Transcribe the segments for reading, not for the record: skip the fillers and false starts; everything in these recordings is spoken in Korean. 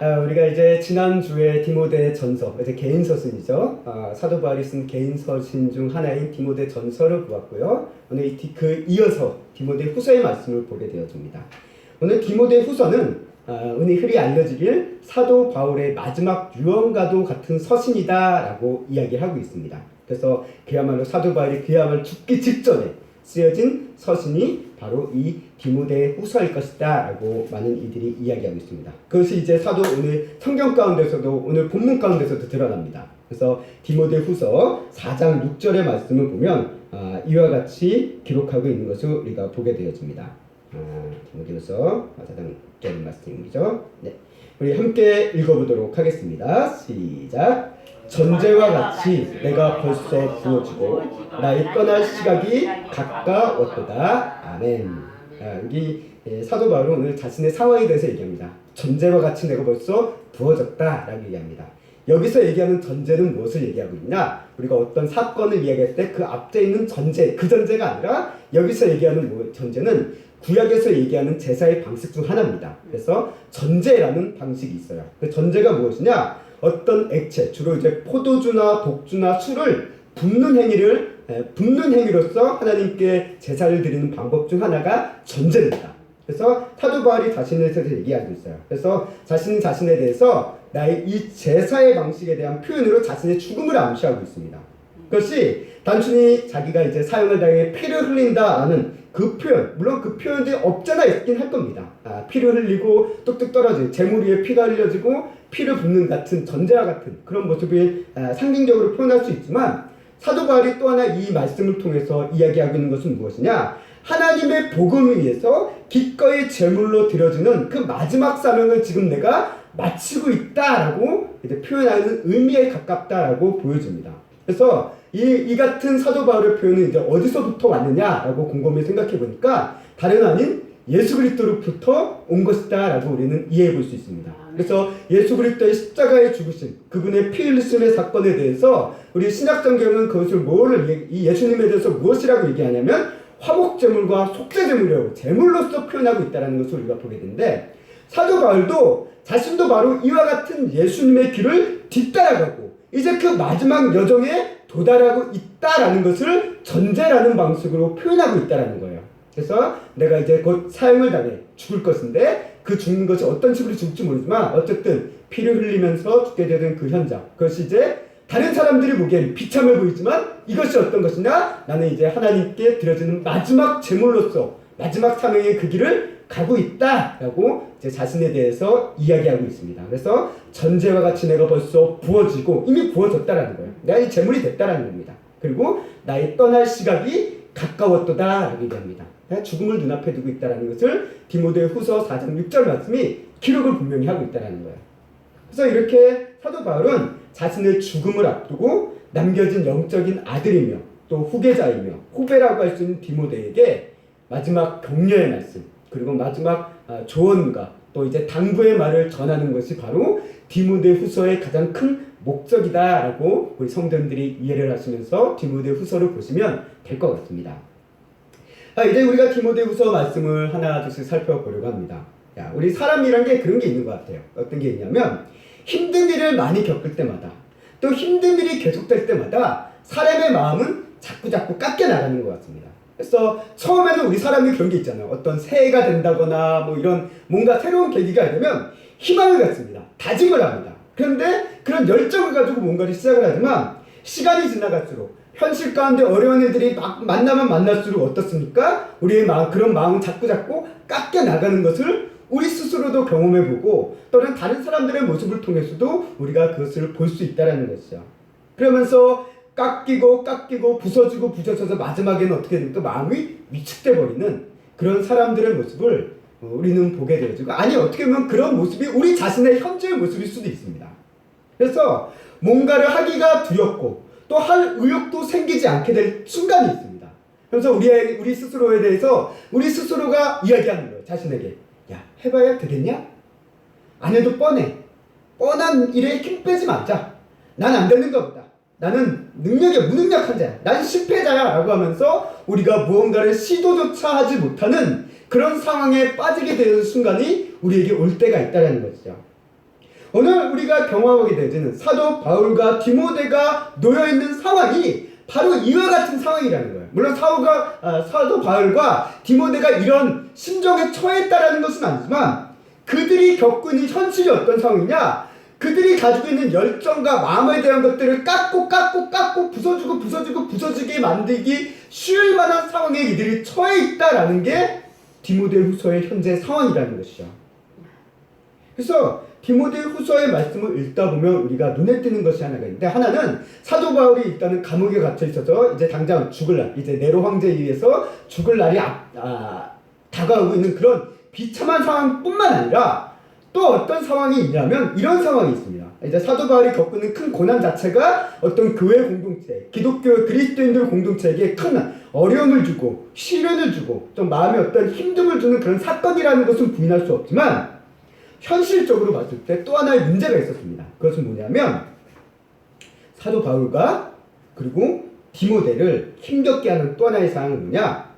우리가 이제 지난주에 디모데 전서, 이제 개인 서신이죠. 사도 바울이 쓴 개인 서신 중 하나인 디모데 전서를 보았고요. 오늘 이어서 디모데 후서의 말씀을 보게 되어집니다. 오늘 디모데 후서는 흔히 알려지길 사도 바울의 마지막 유언과도 같은 서신이다라고 이야기하고 있습니다. 그래서 그야말로 사도 바울이 그야말로 죽기 직전에 쓰여진 서신이 바로 이 디모데 후서일 것이다 라고 많은 이들이 이야기하고 있습니다. 그것이 이제 오늘 성경 가운데서도 오늘 본문 가운데서도 드러납니다. 그래서 디모데 후서 4장 6절의 말씀을 보면 이와 같이 기록하고 있는 것을 우리가 보게 되어집니다. 디모데 후서 4장 6절의 말씀이죠. 네, 우리 함께 읽어보도록 하겠습니다. 시작. 전제와 같이 내가 벌써 부어지고 나의 떠날 시각이 가까웠도다. 아멘. 여기 사도 바울은 오늘 자신의 상황에 대해서 얘기합니다. 전제와 같이 내가 벌써 부어졌다 라고 얘기합니다. 여기서 얘기하는 전제는 무엇을 얘기하고 있냐? 우리가 어떤 사건을 이야기할 때 그 앞에 있는 전제, 그 전제가 아니라 여기서 얘기하는 전제는 구약에서 얘기하는 제사의 방식 중 하나입니다. 그래서 전제라는 방식이 있어요. 그 전제가 무엇이냐? 어떤 액체, 주로 이제 포도주나 독주나 술을 붓는 행위로서 하나님께 제사를 드리는 방법 중 하나가 전제입니다. 그래서 사도 바울이 자신에 대해서 얘기하고 있어요. 그래서 자신에 대해서 나의 이 제사의 방식에 대한 표현으로 자신의 죽음을 암시하고 있습니다. 그것이 단순히 자기가 이제 사형을 당해 피를 흘린다라는 그 표현, 물론 그 표현들이 없잖아 있긴 할 겁니다. 피를 흘리고 뚝뚝 떨어지고 재물 위에 피가 흘려지고 피를 붓는 같은 전제와 같은 그런 모습을 상징적으로 표현할 수 있지만 사도 바울이 또 하나 이 말씀을 통해서 이야기하고 있는 것은 무엇이냐? 하나님의 복음을 위해서 기꺼이 제물로 드려지는 그 마지막 사명을 지금 내가 마치고 있다라고 이제 표현하는 의미에 가깝다라고 보여집니다. 그래서 이 같은 사도 바울의 표현은 이제 어디서부터 왔느냐라고 곰곰이 생각해 보니까 다른 아닌 예수 그리스도로부터 온 것이다라고 우리는 이해해 볼 수 있습니다. 그래서 예수 그리스도의 십자가에 죽으신 그분의 피 흘리심의 사건에 대해서 우리 신약성경은 그것을 이 예수님에 대해서 무엇이라고 얘기하냐면 화목제물과 속죄제물이라고 제물로서 표현하고 있다는 것을 우리가 보게 되는데 사도 바울도 자신도 바로 이와 같은 예수님의 길을 뒤따라가고 이제 그 마지막 여정에 도달하고 있다라는 것을 전제라는 방식으로 표현하고 있다라는 거예요. 그래서 내가 이제 곧 사형을 당해 죽을 것인데 그 죽는 것이 어떤 식으로 죽을지 모르지만 어쨌든 피를 흘리면서 죽게 되는 그 현장, 그것이 이제 다른 사람들이 보기엔 비참해 보이지만 이것이 어떤 것이냐? 나는 이제 하나님께 드려지는 마지막 제물로서 마지막 사명의 그 길을 가고 있다라고 이제 자신에 대해서 이야기하고 있습니다. 그래서 전제와 같이 내가 벌써 부어지고 이미 부어졌다라는 거예요. 내가 이 제물이 됐다라는 겁니다. 그리고 나의 떠날 시각이 가까웠도다라고 얘기합니다. 죽음을 눈앞에 두고 있다라는 것을 디모데 후서 4장 6절 말씀이 기록을 분명히 하고 있다라는 거예요. 그래서 이렇게 사도 바울은 자신의 죽음을 앞두고 남겨진 영적인 아들이며 또 후계자이며 후배라고 할 수 있는 디모데에게 마지막 격려의 말씀 그리고 마지막 조언과 또 이제 당부의 말을 전하는 것이 바로 디모데 후서의 가장 큰 목적이다라고 우리 성도님들이 이해를 하시면서 디모데 후서를 보시면 될 것 같습니다. 이제 우리가 디모데 후서 말씀을 하나 둘씩 살펴보려고 합니다. 우리 사람이란 게 그런 게 있는 것 같아요. 어떤 게 있냐면 힘든 일을 많이 겪을 때마다 또 힘든 일이 계속될 때마다 사람의 마음은 자꾸 깎여 나가는 것 같습니다. 그래서 처음에는 우리 사람이 그런 게 있잖아요. 어떤 새해가 된다거나 뭐 이런 뭔가 새로운 계기가 되면 희망을 갖습니다. 다짐을 합니다. 그런데 그런 열정을 가지고 뭔가를 시작을 하지만 시간이 지나갈수록 현실 가운데 어려운 일들이 만나면 만날수록 어떻습니까? 우리의 마음, 그런 마음은 자꾸 깎여 나가는 것을 우리 스스로도 경험해보고 또는 다른 사람들의 모습을 통해서도 우리가 그것을 볼 수 있다는 것이죠. 그러면서 깎이고 부서져서 마지막에는 어떻게 됩니까? 마음이 위축돼 버리는 그런 사람들의 모습을 우리는 보게 되어지고 아니 어떻게 보면 그런 모습이 우리 자신의 현재의 모습일 수도 있습니다. 그래서 뭔가를 하기가 두렵고 또 할 의욕도 생기지 않게 될 순간이 있습니다. 그래서 우리 스스로에 대해서 우리 스스로가 이야기하는 거예요. 자신에게 야 해봐야 되겠냐? 안 해도 뻔한 일에 힘 빼지 말자. 난 안 되는 거보다 나는 무능력한 자야. 난 실패자야 라고 하면서 우리가 무언가를 시도조차 하지 못하는 그런 상황에 빠지게 되는 순간이 우리에게 올 때가 있다는 것이죠. 오늘 우리가 경험하게 되는 사도 바울과 디모데가 놓여있는 상황이 바로 이와 같은 상황이라는 거예요. 물론 사도 바울과 디모데가 이런 심정에 처했다라는 것은 아니지만 그들이 겪고 있는 현실이 어떤 상황이냐, 그들이 가지고 있는 열정과 마음에 대한 것들을 깎고 부서지게 만들기 쉬울 만한 상황에 이들이 처해 있다라는 게 디모데후서의 현재 상황이라는 것이죠. 그래서 디모데후서의 말씀을 읽다 보면 우리가 눈에 띄는 것이 하나가 있는데, 하나는 사도 바울이 일단은 감옥에 갇혀 있어서 이제 당장 죽을 날, 이제 네로 황제에 의해서 죽을 날이 다가오고 있는 그런 비참한 상황뿐만 아니라 또 어떤 상황이 있냐면 이런 상황이 있습니다. 이제 사도 바울이 겪고 있는 큰 고난 자체가 어떤 교회 공동체, 기독교 그리스도인들 공동체에게 큰 어려움을 주고 시련을 주고 좀 마음에 어떤 힘듦을 주는 그런 사건이라는 것은 부인할 수 없지만, 현실적으로 봤을 때 또 하나의 문제가 있었습니다. 그것은 뭐냐면 사도 바울과 그리고 디모데를 힘겹게 하는 또 하나의 상황은 뭐냐,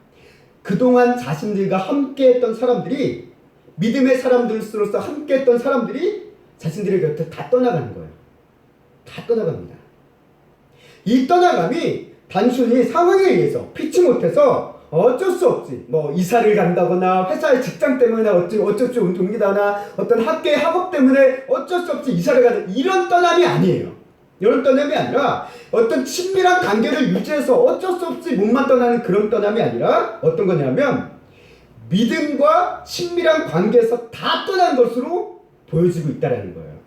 그동안 자신들과 함께했던 사람들이, 믿음의 사람들로서 함께했던 사람들이 자신들의 곁을 다 떠나가는 거예요. 다 떠나갑니다. 이 떠나감이 단순히 상황에 의해서 피치 못해서 어쩔 수 없이 뭐 이사를 간다거나 회사의 직장 때문에 어쩔 수 없이 옮기다거나 어떤 학교의 학업 때문에 어쩔 수 없이 이사를 가는 이런 떠남이 아니에요. 이런 떠남이 아니라 어떤 친밀한 관계를 유지해서 어쩔 수 없이 몸만 떠나는 그런 떠남이 아니라 어떤 거냐면 믿음과 친밀한 관계에서 다 떠난 것으로 보여지고 있다는 거예요.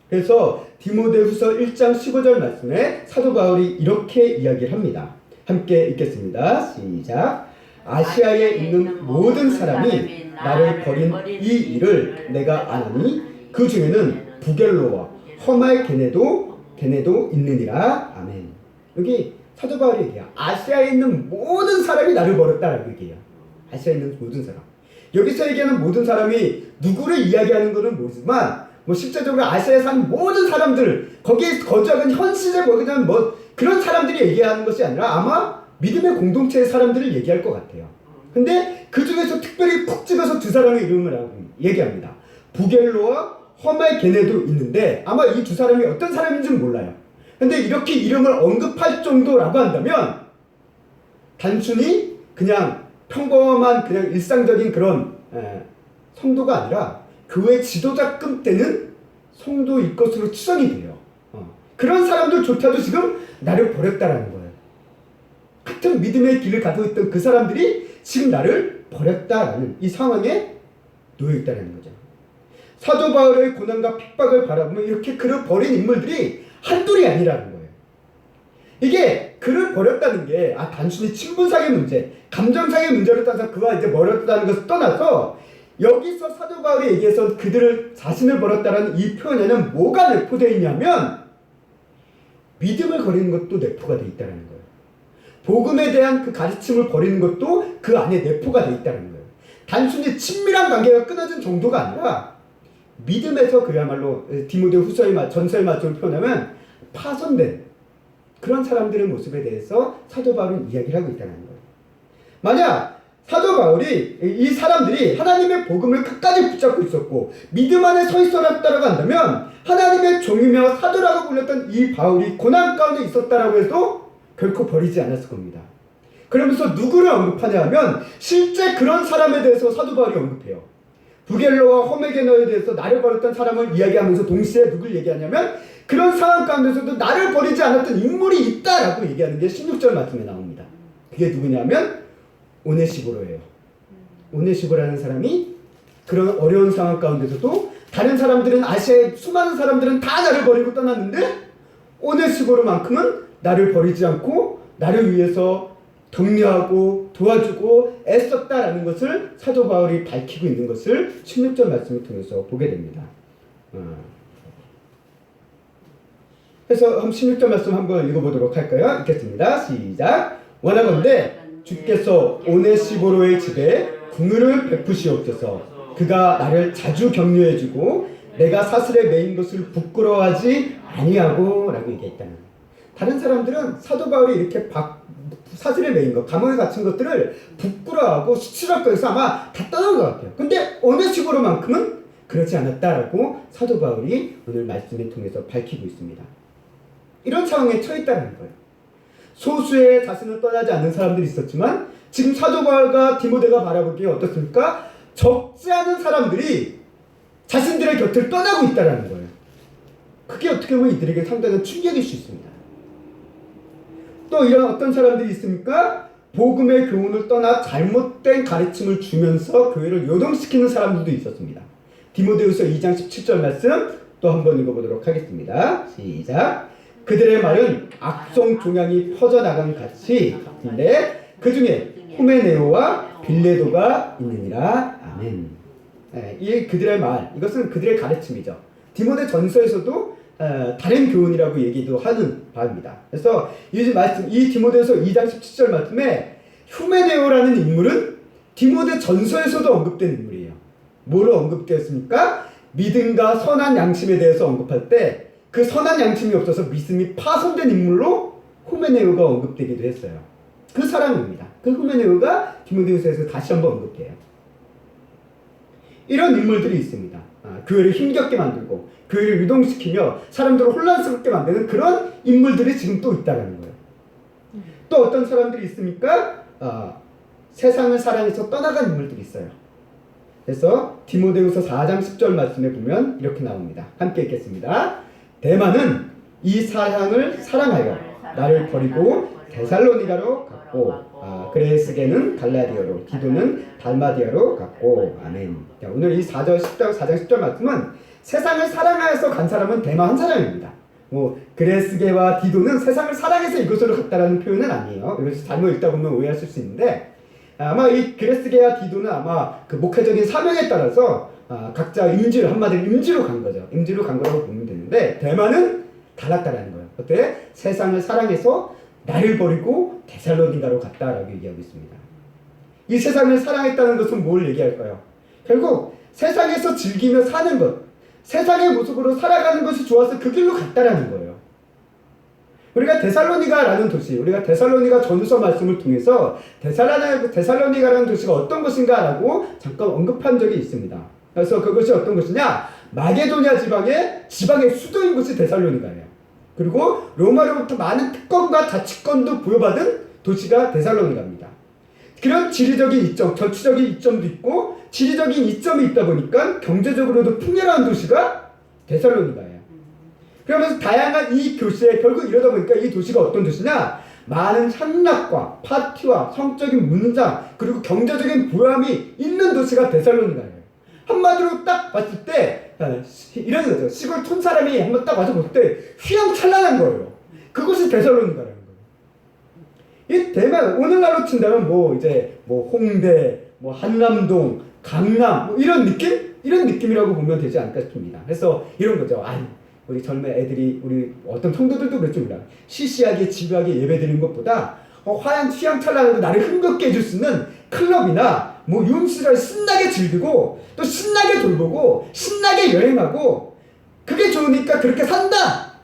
그래서 디모데후서 1장 15절 말씀에 사도 바울이 이렇게 이야기를 합니다. 함께 읽겠습니다. 시작. 아시아에 있는 모든 사람이 나를 버린 이 일을 내가 아나니 그 중에는 부겔로와 허말게네도 있느니라. 아멘. 여기 사도 바울이 얘기해요. 아시아에 있는 모든 사람이 나를 버렸다라고 얘기해요. 아시아에 있는 모든 사람. 여기서 얘기하는 모든 사람이 누구를 이야기하는 것은 모르지만 실제적으로 아시아에 사는 모든 사람들, 거기에 거주하는 현실에 그런 사람들이 얘기하는 것이 아니라 아마 믿음의 공동체의 사람들을 얘기할 것 같아요. 근데 그 중에서 특별히 푹 찍어서 두 사람의 이름을 얘기합니다. 부겔로와 허말게네도 있는데 아마 이 두 사람이 어떤 사람인지는 몰라요. 근데 이렇게 이름을 언급할 정도라고 한다면 단순히 그냥 평범한 그냥 일상적인 그런 성도가 아니라 교회 지도자급 때는 성도일 것으로 추정이 돼요. 그런 사람들조차도 지금 나를 버렸다라는 거예요. 같은 믿음의 길을 가지고 있던 그 사람들이 지금 나를 버렸다라는 이 상황에 놓여있다는 거죠. 사도 바울의 고난과 핍박을 바라보면 이렇게 그를 버린 인물들이 한둘이 아니라는 거예요. 이게 그를 버렸다는 게 단순히 친분상의 문제, 감정상의 문제로 따라서 그와 이제 버렸다는 것을 떠나서 여기서 사도 바울이 얘기해서 그들을 자신을 버렸다는 이 표현에는 뭐가 내포되어 있냐면 믿음을 버리는 것도 내포가 되어 있다는 거예요. 복음에 대한 그 가르침을 버리는 것도 그 안에 내포가 되어 있다는 거예요. 단순히 친밀한 관계가 끊어진 정도가 아니라 믿음에서 그야말로 디모데후서의 전서의 말씀을 표현하면 파손된 그런 사람들의 모습에 대해서 사도 바울은 이야기를 하고 있다는 거예요. 만약 사도 바울이 이 사람들이 하나님의 복음을 끝까지 붙잡고 있었고 믿음 안에 서 있었다라고 한다면 하나님의 종이며 사도라고 불렸던 이 바울이 고난 가운데 있었다라고 해도 결코 버리지 않았을 겁니다. 그러면서 누구를 언급하냐 하면 실제 그런 사람에 대해서 사도 바울이 언급해요. 부겔로와 허메게너에 대해서 나를 버렸던 사람을 이야기하면서 동시에 누굴 얘기하냐면 그런 상황 가운데서도 나를 버리지 않았던 인물이 있다라고 얘기하는 게 16절 말씀에 나옵니다. 그게 누구냐면 오네시보로예요. 오네시보라는 사람이 그런 어려운 상황 가운데서도 다른 사람들은 아시아의 수많은 사람들은 다 나를 버리고 떠났는데 오네시보로만큼은 나를 버리지 않고 나를 위해서 격려하고 도와주고 애썼다라는 것을 사도 바울이 밝히고 있는 것을 16절 말씀을 통해서 보게 됩니다. 그래서 16절 말씀 한번 읽어보도록 할까요? 읽겠습니다. 시작. 원하건대 주께서 오네시보로의 집에 긍휼을 베푸시옵소서. 그가 나를 자주 격려해주고 내가 사슬에 매인 것을 부끄러워하지 아니하고 라고 얘기했다는 거예요. 다른 사람들은 사도 바울이 이렇게 사슬에 매인 것, 감옥에 갇힌 것들을 부끄러워하고 수치스럽게 해서 아마 다 떠난 것 같아요. 근데 오네시보로만큼은 그렇지 않았다라고 사도 바울이 오늘 말씀을 통해서 밝히고 있습니다. 이런 상황에 처했다는 거예요. 소수의 자신을 떠나지 않는 사람들이 있었지만 지금 사도 바울과 디모데가 바라보기에 어떻습니까? 적지 않은 사람들이 자신들의 곁을 떠나고 있다는 거예요. 그게 어떻게 보면 이들에게 상당한 충격일 수 있습니다. 또 이런 어떤 사람들이 있습니까? 복음의 교훈을 떠나 잘못된 가르침을 주면서 교회를 요동시키는 사람들도 있었습니다. 디모데후서 2장 17절 말씀 또 한번 읽어보도록 하겠습니다. 시작. 그들의 말은 악성 종양이 퍼져나간 같이 인데 그 중에 후메네오와 빌레도가 있느니라. 아멘. 이 그들의 말, 이것은 그들의 가르침이죠. 디모데 전서에서도 다른 교훈이라고 얘기도 하는 바입니다. 그래서 이 디모데서 2장 17절 말씀에 후메네오라는 인물은 디모데 전서에서도 언급된 인물이에요. 뭐로 언급되었습니까? 믿음과 선한 양심에 대해서 언급할 때 그 선한 양심이 없어서 믿음이 파손된 인물로 후메네오가 언급되기도 했어요. 그 사람입니다. 그 후메네오가 디모데후서에서 다시 한번 언급해요. 이런 인물들이 있습니다. 교회를 힘겹게 만들고 교회를 유동시키며 사람들을 혼란스럽게 만드는 그런 인물들이 지금 또 있다는 거예요. 또 어떤 사람들이 있습니까? 세상을 사랑해서 떠나간 인물들이 있어요. 그래서 디모데후서 4장 10절 말씀에 보면 이렇게 나옵니다. 함께 읽겠습니다. 데마는 이 사랑을 사랑하여 나를 버리고 데살로니가로 갔고 그레스게는 갈라디아로 디도는 달마디아로 갔고. 아멘. 자, 오늘 이 4장 10절 말씀은 세상을 사랑하여서 간 사람은 데마 한 사람입니다. 그레스게와 디도는 세상을 사랑해서 이곳으로 갔다라는 표현은 아니에요. 이것을 잘못 읽다 보면 오해하실 수 있는데 아마 이 그레스게와 디도는 아마 그 목회적인 사명에 따라서 각자 한마디로 임지로 간 거죠. 임지로 간 거라고 보면 되는데 데마는 달랐다라는 거예요. 어때? 세상을 사랑해서 나를 버리고 데살로니가로 갔다라고 얘기하고 있습니다. 이 세상을 사랑했다는 것은 뭘 얘기할까요? 결국 세상에서 즐기며 사는 것, 세상의 모습으로 살아가는 것이 좋아서 그 길로 갔다라는 거예요. 우리가 데살로니가라는 도시, 우리가 데살로니가 전후서 말씀을 통해서 데살로니가라는 도시가 어떤 것인가라고 잠깐 언급한 적이 있습니다. 그래서 그것이 어떤 것이냐? 마게도냐 지방의 수도인 곳이 데살로니가예요. 그리고 로마로부터 많은 특권과 자치권도 부여받은 도시가 데살로니가입니다. 그런 지리적인 이점, 정치적인 이점도 있고 지리적인 이점이 있다 보니까 경제적으로도 풍요로운 도시가 데살로니가예요. 그러면서 다양한 이 교시에 결국 이러다 보니까 이 도시가 어떤 도시냐? 많은 향락과 파티와 성적인 문장 그리고 경제적인 부함이 있는 도시가 데살로니가예요. 한마디로 딱 봤을 때 이런 거죠. 시골 촌 사람이 한번 딱 와서 볼 때 휘황찬란한 거예요. 그것이 데살로니가라는 거예요. 이 대만 오늘날로 친다면 홍대, 한남동, 강남 이런 느낌이라고 보면 되지 않을까 싶습니다. 그래서 이런 거죠. 우리 젊은 애들이 우리 어떤 성도들도 그랬습니다. 시시하게 집요하게 예배드리는 것보다 휘황찬란하고 나를 흥겹게 해줄 수 있는 클럽이나 유흥시설 신나게 즐기고 또 신나게 돌보고 신나게 여행하고 그게 좋으니까 그렇게 산다!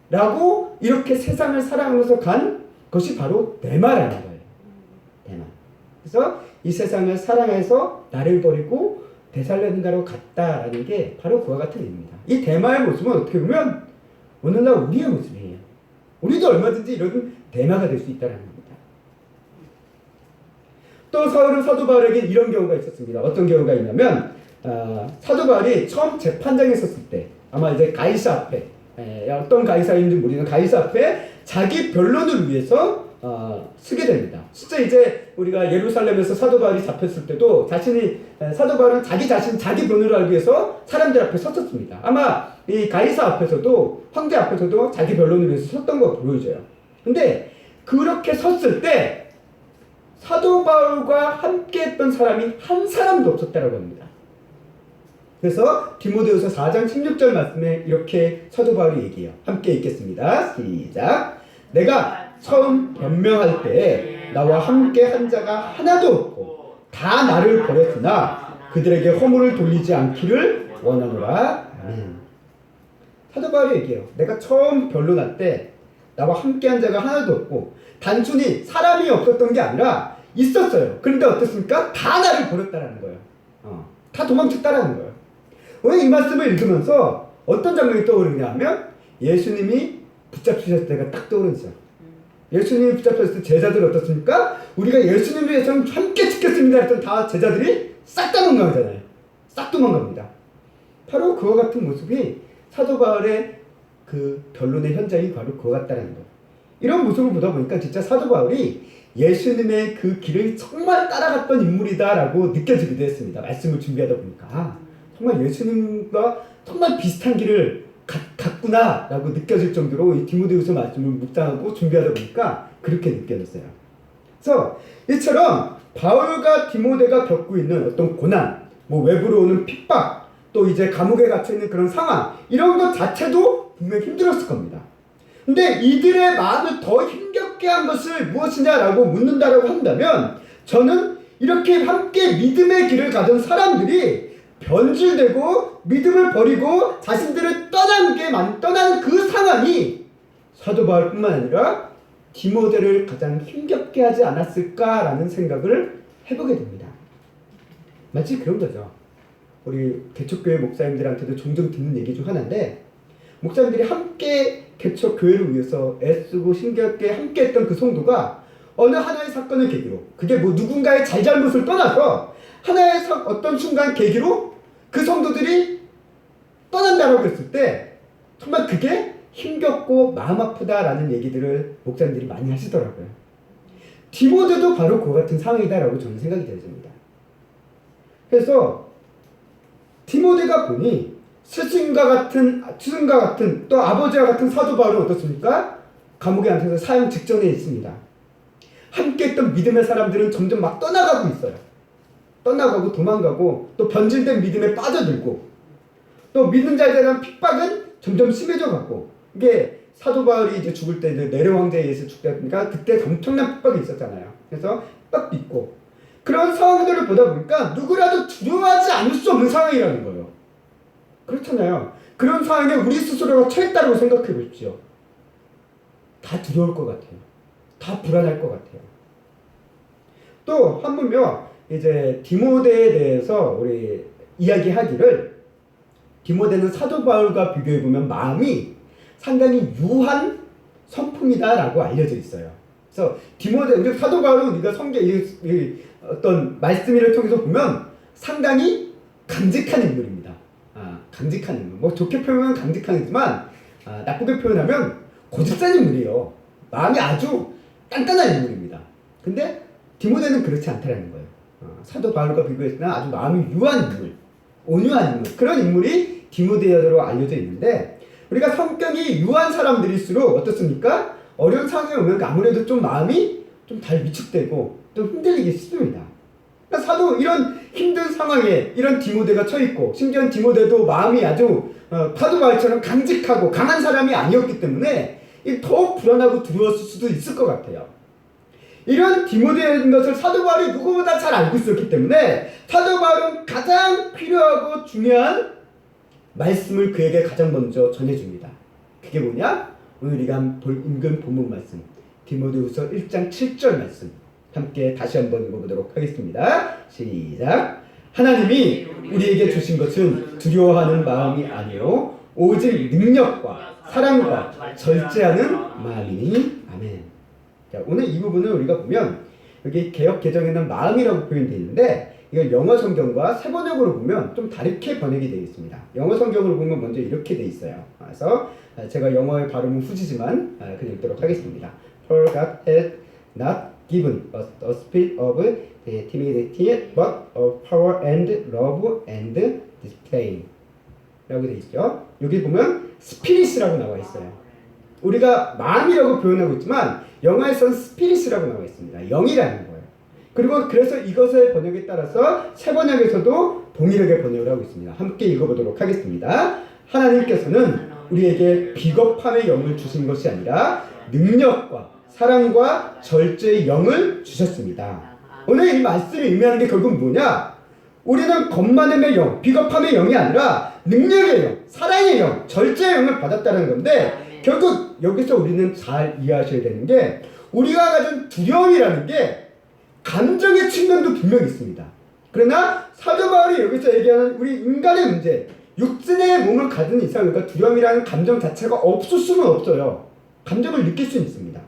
라고 이렇게 세상을 사랑하면서 간 것이 바로 데마라는 거예요. 데마. 그래서 이 세상을 사랑해서 나를 버리고 데살로니가로 갔다라는 게 바로 그와 같은 의미입니다. 이 데마의 모습은 어떻게 보면 오늘날 우리의 모습이에요. 우리도 얼마든지 이런 데마가 될 수 있다는 겁니다. 또 사도 바울에게 이런 경우가 있었습니다. 어떤 경우가 있냐면 사도 바울이 처음 재판장에 섰을 때 아마 이제 가이사 앞에 어떤 가이사인지 모르는 가이사 앞에 자기 변론을 위해서 쓰게 됩니다. 진짜 이제 우리가 예루살렘에서 사도 바울이 잡혔을 때도 사도 바울은 자기 변호를 하기 위해서 사람들 앞에 섰었습니다. 아마 이 가이사 앞에서도 황제 앞에서도 자기 변론을 위해서 섰던 거 보여져요. 근데 그렇게 섰을 때 사도 바울과 함께 했던 사람이 한 사람도 없었다고 합니다. 그래서 디모데후서 4장 16절 말씀에 이렇게 사도 바울이 얘기해요. 함께 읽겠습니다. 시작. 내가 처음 변명할 때 나와 함께 한 자가 하나도 없고 다 나를 버렸으나 그들에게 허물을 돌리지 않기를 원하노라. 아멘. 사도 바울이 얘기해요. 내가 처음 변론할 때 나와 함께 한 자가 하나도 없고 단순히 사람이 없었던 게 아니라 있었어요. 그런데 어떻습니까? 다 나를 버렸다라는 거예요. 다 도망쳤다라는 거예요. 오늘 이 말씀을 읽으면서 어떤 장면이 떠오르냐 하면 예수님이 붙잡히셨을 때가 딱 떠오르죠. 예수님이 붙잡혔을 때 제자들 어떻습니까? 우리가 예수님을 위해서 함께 지켰습니다 했던 다 제자들이 싹 다 도망가잖아요. 싹 도망갑니다. 바로 그와 같은 모습이 사도 바울의 그 변론의 현장이 바로 그와 같다는 거. 이런 모습을 보다 보니까 진짜 사도 바울이 예수님의 그 길을 정말 따라갔던 인물이다라고 느껴지기도 했습니다. 말씀을 준비하다 보니까 정말 예수님과 정말 비슷한 길을 갔구나라고 느껴질 정도로 이 디모데후서 말씀을 묵상하고 준비하다 보니까 그렇게 느껴졌어요. 그래서 이처럼 바울과 디모데가 겪고 있는 어떤 고난, 뭐 외부로 오는 핍박, 또 이제 감옥에 갇혀 있는 그런 상황, 이런 것 자체도 분명히 힘들었을 겁니다. 근데 이들의 마음을 더 힘겹게 한 것을 무엇이냐라고 묻는다라고 한다면 저는 이렇게 함께 믿음의 길을 가던 사람들이 변질되고 믿음을 버리고 자신들을 떠나는 그 상황이 사도 바울뿐만 아니라 디모데를 가장 힘겹게 하지 않았을까라는 생각을 해보게 됩니다. 마치 그런 거죠. 우리 개척교회 목사님들한테도 종종 듣는 얘기 중 하나인데, 목사님들이 함께 개척교회를 위해서 애쓰고 힘겹게 함께 했던 그 성도가 어느 하나의 사건을 계기로, 그게 뭐 누군가의 잘잘못을 떠나서 하나의 어떤 순간 계기로 그 성도들이 떠난다라고 했을 때 정말 그게 힘겹고 마음 아프다라는 얘기들을 목사님들이 많이 하시더라고요. 디모데도 바로 그 같은 상황이다라고 저는 생각이 되어집니다. 그래서 디모데가 보니 스승과 같은 또 아버지와 같은 사도 바울은 어떻습니까? 감옥에 앉아서 사형 직전에 있습니다. 함께 했던 믿음의 사람들은 점점 막 떠나가고 있어요. 떠나가고 도망가고 또 변질된 믿음에 빠져들고 또 믿는 자에 대한 핍박은 점점 심해져 가고, 이게 사도 바울이 이제 죽을 때 네로 황제에 의해서 죽다니까 그때 엄청난 핍박이 있었잖아요. 그래서 딱 믿고 그런 상황들을 보다 보니까 누구라도 두려워하지 않을 수 없는 상황이라는 거예요. 그렇잖아요. 그런 상황에 우리 스스로가 처했다고 생각해 보십시오. 다 두려울 것 같아요. 다 불안할 것 같아요. 또 한 번요, 이제 디모데에 대해서 우리 이야기하기를, 디모데는 사도 바울과 비교해 보면 마음이 상당히 유한 성품이다라고 알려져 있어요. 그래서 디모데, 우리 사도 바울은 우리가 성경 어떤 말씀을 통해서 보면 상당히 강직한 인물입니다. 강직한 인물. 뭐 좋게 표현하면 강직한 인물이지만 나쁘게 표현하면 고집센 인물이에요. 마음이 아주 단단한 인물입니다. 근데 디모데는 그렇지 않다라는 거예요. 사도 바울과 비교했을 때는 아주 마음이 유한 인물, 온유한 인물, 그런 인물이 디모데로 알려져 있는데, 우리가 성격이 유한 사람들일수록 어떻습니까? 어려운 상황에 오면 아무래도 좀 마음이 좀 잘 위축되고 좀 흔들리기 쉽습니다. 그러니까 사도 이런 힘든 상황에 이런 디모데가 처해있고, 심지어 디모데도 마음이 아주 사도 바울처럼 강직하고 강한 사람이 아니었기 때문에 더 불안하고 두려웠을 수도 있을 것 같아요. 이런 디모데인 것을 사도 바울이 누구보다 잘 알고 있었기 때문에 사도 바울은 가장 필요하고 중요한 말씀을 그에게 가장 먼저 전해줍니다. 그게 뭐냐? 오늘 우리가 읽은 본문 말씀, 디모데후서 1장 7절 말씀 함께 다시 한번 읽어보도록 하겠습니다. 시작. 하나님이 우리에게 주신 것은 두려워하는 마음이 아니요 오직 능력과 사랑과 절제하는 마음이니. 아멘. 자, 오늘 이 부분을 우리가 보면 여기 개역 개정에는 마음이라고 표현되어 있는데, 이걸 영어 성경과 세번역으로 보면 좀 다르게 번역이 되어 있습니다. 영어 성경으로 보면 먼저 이렇게 되어 있어요. 그래서 제가 영어의 발음은 후지지만 그냥 읽도록 하겠습니다. For God has not given us a spirit of timidity, but of power and love and discipline. 라고 되어 있죠. 여기 보면 스피릿이라고 나와 있어요. 우리가 마음이라고 표현하고 있지만 영어에서는 스피릿이라고 나와 있습니다. 영이라는 거예요. 그리고 그래서 이것의 번역에 따라서 세 번역에서도 동일하게 번역을 하고 있습니다. 함께 읽어보도록 하겠습니다. 하나님께서는 우리에게 비겁함의 영을 주신 것이 아니라 능력과 사랑과 절제의 영을 주셨습니다. 오늘 이 말씀이 의미하는 게 결국 뭐냐? 우리는 겁만음의 영, 비겁함의 영이 아니라 능력의 영, 사랑의 영, 절제의 영을 받았다는 건데, 결국 여기서 우리는 잘 이해하셔야 되는 게, 우리가 가진 두려움이라는 게 감정의 측면도 분명히 있습니다. 그러나 사도 바울이 여기서 얘기하는 우리 인간의 문제, 육신의 몸을 가진 이상, 그러니까 두려움이라는 감정 자체가 없을 수는 없어요. 감정을 느낄 수는 있습니다.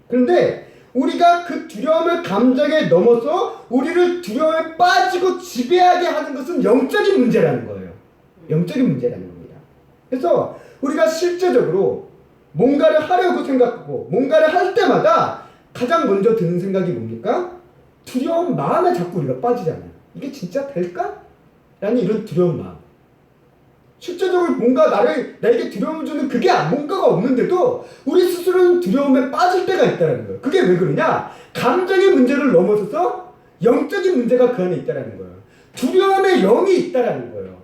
그런데 우리가 그 두려움을 감정에 넘어서 우리를 두려움에 빠지고 지배하게 하는 것은 영적인 문제라는 거예요. 영적인 문제라는 겁니다. 그래서 우리가 실제적으로 뭔가를 하려고 생각하고 뭔가를 할 때마다 가장 먼저 드는 생각이 뭡니까? 두려운 마음에 자꾸 우리가 빠지잖아요. 이게 진짜 될까? 라는 이런 두려운 마음. 실제적으로 뭔가 나에게 두려움을 주는 그게 뭔가가 없는데도 우리 스스로는 두려움에 빠질 때가 있다는 거예요. 그게 왜 그러냐? 감정의 문제를 넘어서서 영적인 문제가 그 안에 있다는 거예요. 두려움의 영이 있다는 거예요.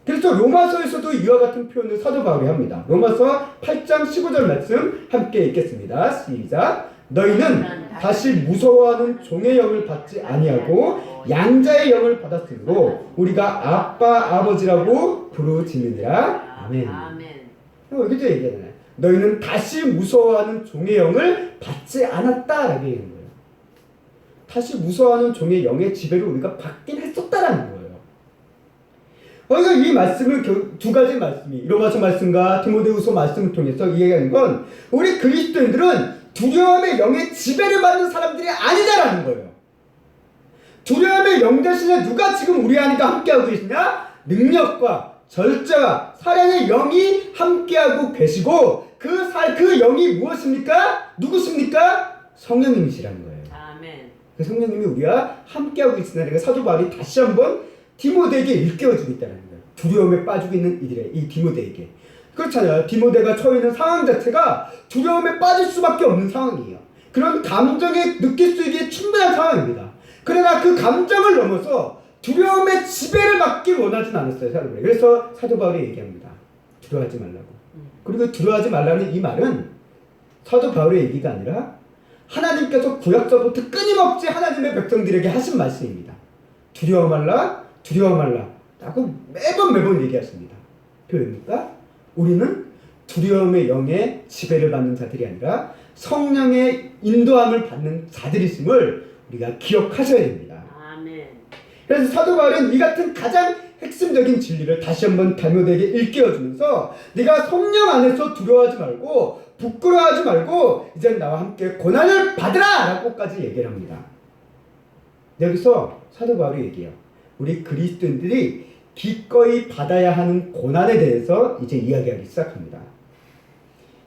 그래서 로마서에서도 이와 같은 표현을 사도 바울이 합니다. 로마서 8장 15절 말씀 함께 읽겠습니다. 시작. 너희는 다시 무서워하는 종의 영을 받지 아니하고 양자의 영을 받았으므로 우리가 아빠 아버지라고 부르짖느니라. 아멘. 여기도 얘기하잖아요. 너희는 다시 무서워하는 종의 영을 받지 않았다라고 얘기하는 거예요. 다시 무서워하는 종의 영의 지배를 우리가 받긴 했었다라는 거예요. 그러니까 이 말씀을 두 가지 말씀이 로마서 말씀과 디모데후서 말씀을 통해서 이해하는 건 우리 그리스도인들은 두려움의 영의 지배를 받는 사람들이 아니다라는 거예요. 두려움의 영 대신에 누가 지금 우리 안에 함께하고 계시냐? 능력과 절제와 사랑의 영이 함께하고 계시고 그 영이 무엇입니까? 누구십니까? 성령님이시라는 거예요. 아멘. 그 성령님이 우리와 함께하고 계시다는 걸 사도 바울이 다시 한번 디모데에게 일깨워주고 있다는 거예요. 두려움에 빠지고 있는 이 디모데에게. 그렇잖아요. 디모데가 처해 있는 상황 자체가 두려움에 빠질 수밖에 없는 상황이에요. 그런 감정에 느낄 수 있기에 충분한 상황입니다. 그러나 그 감정을 넘어서 두려움의 지배를 받길 원하진 않았어요. 사람들이. 그래서 사도 바울이 얘기합니다. 두려워하지 말라고. 그리고 두려워하지 말라는 이 말은 사도 바울의 얘기가 아니라 하나님께서 구약서부터 끊임없이 하나님의 백성들에게 하신 말씀입니다. 두려워 말라, 두려워 말라 라고 매번 얘기하십니다. 표현입니까? 우리는 두려움의 영의 지배를 받는 자들이 아니라 성령의 인도함을 받는 자들이심을 우리가 기억하셔야 됩니다. 아멘. 그래서 사도 바울은 이 같은 가장 핵심적인 진리를 다시 한번 디모데에게 일깨워주면서 네가 성령 안에서 두려워하지 말고 부끄러워하지 말고 이제 나와 함께 고난을 받으라 라고까지 얘기를 합니다. 여기서 사도 바울이 얘기해요. 우리 그리스도인들이 기꺼이 받아야 하는 고난에 대해서 이제 이야기하기 시작합니다.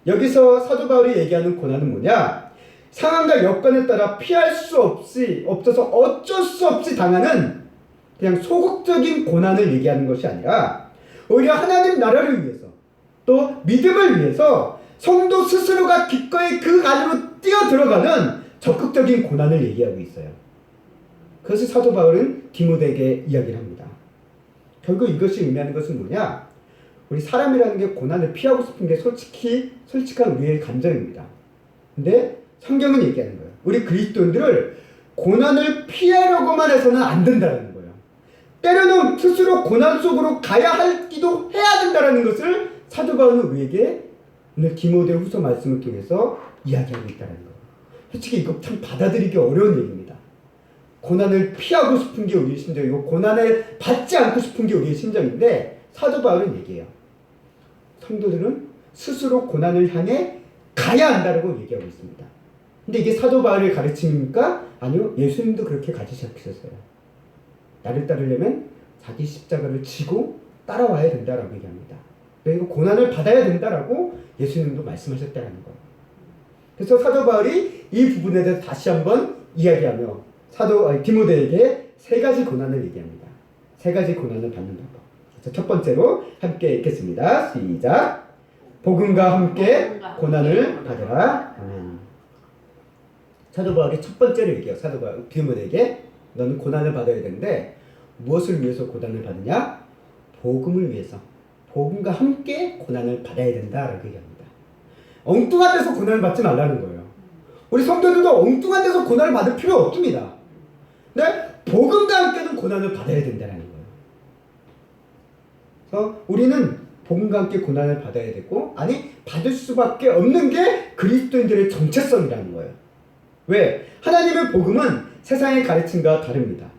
여기서 사도 바울이 얘기하는 고난은 뭐냐? 상황과 여건에 따라 피할 수 없어서 어쩔 수 없이 당하는 그냥 소극적인 고난을 얘기하는 것이 아니라 오히려 하나님 나라를 위해서 또 믿음을 위해서 성도 스스로가 기꺼이 그 안으로 뛰어들어가는 적극적인 고난을 얘기하고 있어요. 그래서 사도 바울은 디모데에게 이야기를 합니다. 결국 이것이 의미하는 것은 뭐냐? 우리 사람이라는 게 고난을 피하고 싶은 게 솔직한 우리의 감정입니다. 근데 성경은 얘기하는 거예요. 우리 그리스도인들을 고난을 피하려고만 해서는 안 된다는 거예요. 때로는 스스로 고난 속으로 가야 하기도 해야 된다는 것을 사도 바울은 우리에게 오늘 디모데후서 말씀을 통해서 이야기하고 있다는 거예요. 솔직히 이거 참 받아들이기 어려운 얘기입니다. 고난을 피하고 싶은 게 우리의 심정이고 고난을 받지 않고 싶은 게 우리의 심정인데 사도 바울은 얘기해요. 성도들은 스스로 고난을 향해 가야 한다고 얘기하고 있습니다. 근데 이게 사도 바울의 가르침입니까? 아니요. 예수님도 그렇게 가르치셨어요. 나를 따르려면 자기 십자가를 지고 따라와야 된다라고 얘기합니다. 그리고 고난을 받아야 된다라고 예수님도 말씀하셨다는 거예요. 그래서 사도 바울이 이 부분에 대해서 다시 한번 이야기하며 디모데에게 세 가지 고난을 얘기합니다. 세 가지 고난을 받는 방법. 그래서 첫 번째로 함께 읽겠습니다. 시작. 복음과 함께 고난을 받으라. 아멘. 사도 바울이 첫 번째로 얘기해요. 사도 바울 디모데에게 너는 고난을 받아야 되는데 무엇을 위해서 고난을 받느냐? 복음을 위해서. 복음과 함께 고난을 받아야 된다라고 얘기합니다. 엉뚱한 데서 고난을 받지 말라는 거예요. 우리 성도들도 엉뚱한 데서 고난을 받을 필요 없습니다. 근데 복음과 함께는 고난을 받아야 된다는 거예요. 그래서 우리는 복음과 함께 고난을 받아야 되고 받을 수밖에 없는 게 그리스도인들의 정체성이라는 거예요. 왜? 하나님의 복음은 세상의 가르침과 다릅니다.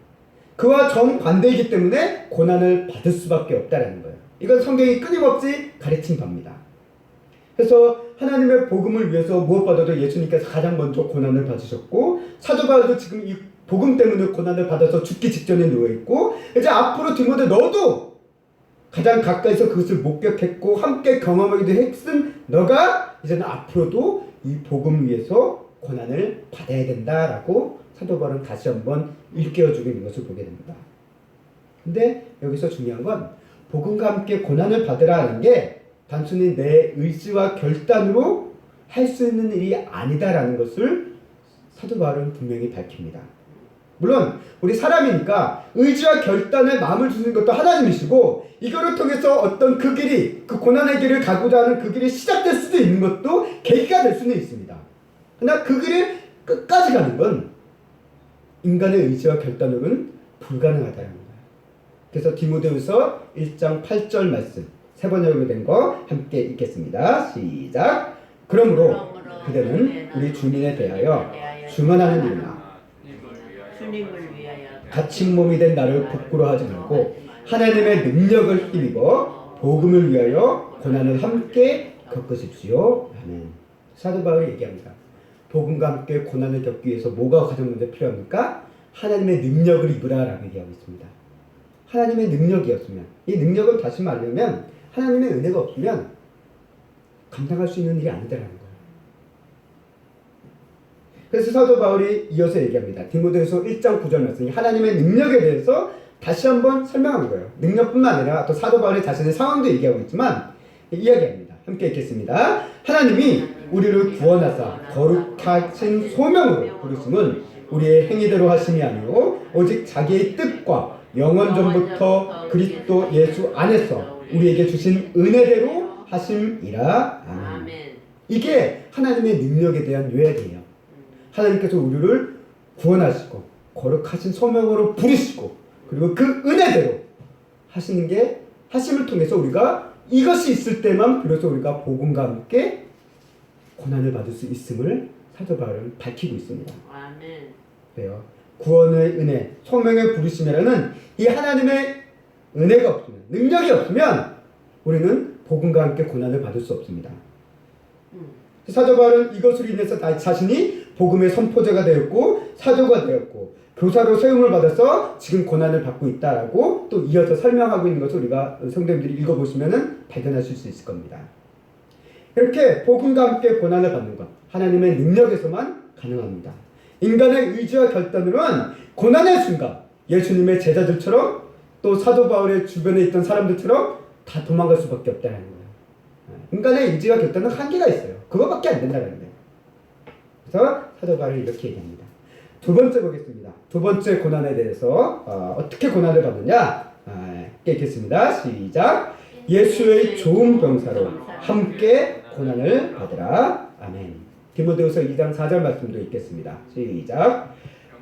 그와 정반대이기 때문에 고난을 받을 수밖에 없다라는 거예요. 이건 성경이 끊임없이 가르친 바입니다. 그래서 하나님의 복음을 위해서 무엇보다도 예수님께서 가장 먼저 고난을 받으셨고, 사도 바울도 지금 이 복음 때문에 고난을 받아서 죽기 직전에 누워있고, 이제 앞으로 디모데 너도 가장 가까이서 그것을 목격했고 함께 경험하기도 했은 너가 이제는 앞으로도 이 복음을 위해서 고난을 받아야 된다라고 사도 바울은 다시 한번 일깨워주고 있는 것을 보게 됩니다. 근데 여기서 중요한 건 복음과 함께 고난을 받으라는 게 단순히 내 의지와 결단으로 할 수 있는 일이 아니다라는 것을 사도 바울은 분명히 밝힙니다. 물론 우리 사람이니까 의지와 결단에 마음을 주는 것도 하나님이시고, 이거를 통해서 어떤 그 길이, 그 고난의 길을 가고자 하는 그 길이 시작될 수도 있는 것도 계기가 될 수는 있습니다. 그러나 그 길을 끝까지 가는 건 인간의 의지와 결단으로는 불가능하다는 거예요. 그래서 디모데후서 1장 8절 말씀 세 번역으로 된 거 함께 읽겠습니다. 시작. 그러므로 그대는 우리 주님에 대하여 중언하는 일이나 갇힌 몸이 된 나를 부끄러워하지 말고 하나님의 능력을 힘입어 복음을 위하여 고난을 함께 겪으십시오. 아멘. 사도 바울이 얘기합니다. 복음과 함께 고난을 겪기 위해서 뭐가 가장 먼저 필요합니까? 하나님의 능력을 입으라라고 얘기하고 있습니다. 하나님의 능력이 없으면, 이 능력을 다시 말하면 하나님의 은혜가 없으면 감당할 수 있는 일이 아니다라는 거예요. 그래서 사도 바울이 이어서 얘기합니다. 디모데후서 1장 9절 말씀이 하나님의 능력에 대해서 다시 한번 설명한 거예요. 능력뿐만 아니라 또 사도 바울이 자신의 상황도 얘기하고 있지만 이야기합니다. 함께 읽겠습니다. 하나님이 우리를 구원하사 거룩하신 소명으로 부르심은 우리의 행위대로 하심이 아니오 오직 자기의 뜻과 영원전부터 그리스도 예수 안에서 우리에게 주신 은혜대로 하심이라. 아멘. 이게 하나님의 능력에 대한 요약이에요. 하나님께서 우리를 구원하시고 거룩하신 소명으로 부르시고 그리고 그 은혜대로 하시는 게, 하심을 통해서 우리가 이것이 있을 때만 비로소 우리가 복음과 함께 고난을 받을 수 있음을 사도 바울은 밝히고 있습니다. 아멘. 그래요. 구원의 은혜, 소명의 부르심이라는 이 하나님의 은혜가 없으면, 능력이 없으면 우리는 복음과 함께 고난을 받을 수 없습니다. 사도 바울은 이것으로 인해서 자신이 복음의 선포자가 되었고 사도가 되었고 교사로 세움을 받아서 지금 고난을 받고 있다라고 또 이어서 설명하고 있는 것을 우리가 성도님들이 읽어보시면 발견하실 수 있을 겁니다. 이렇게 복음과 함께 고난을 받는 것, 하나님의 능력에서만 가능합니다. 인간의 의지와 결단으로는 고난의 순간 예수님의 제자들처럼 또 사도 바울의 주변에 있던 사람들처럼 다 도망갈 수밖에 없다는 거예요. 인간의 의지와 결단은 한계가 있어요. 그거밖에 안 된다는 거예요. 그래서 사도 바울이 이렇게 얘기합니다. 두 번째 보겠습니다. 두 번째 고난에 대해서 어떻게 고난을 받느냐 읽겠습니다. 시작. 예수의 좋은 병사로 함께 고난을 받으라. 아멘. 디모데후서 2장 4절 말씀도 읽겠습니다. 시작.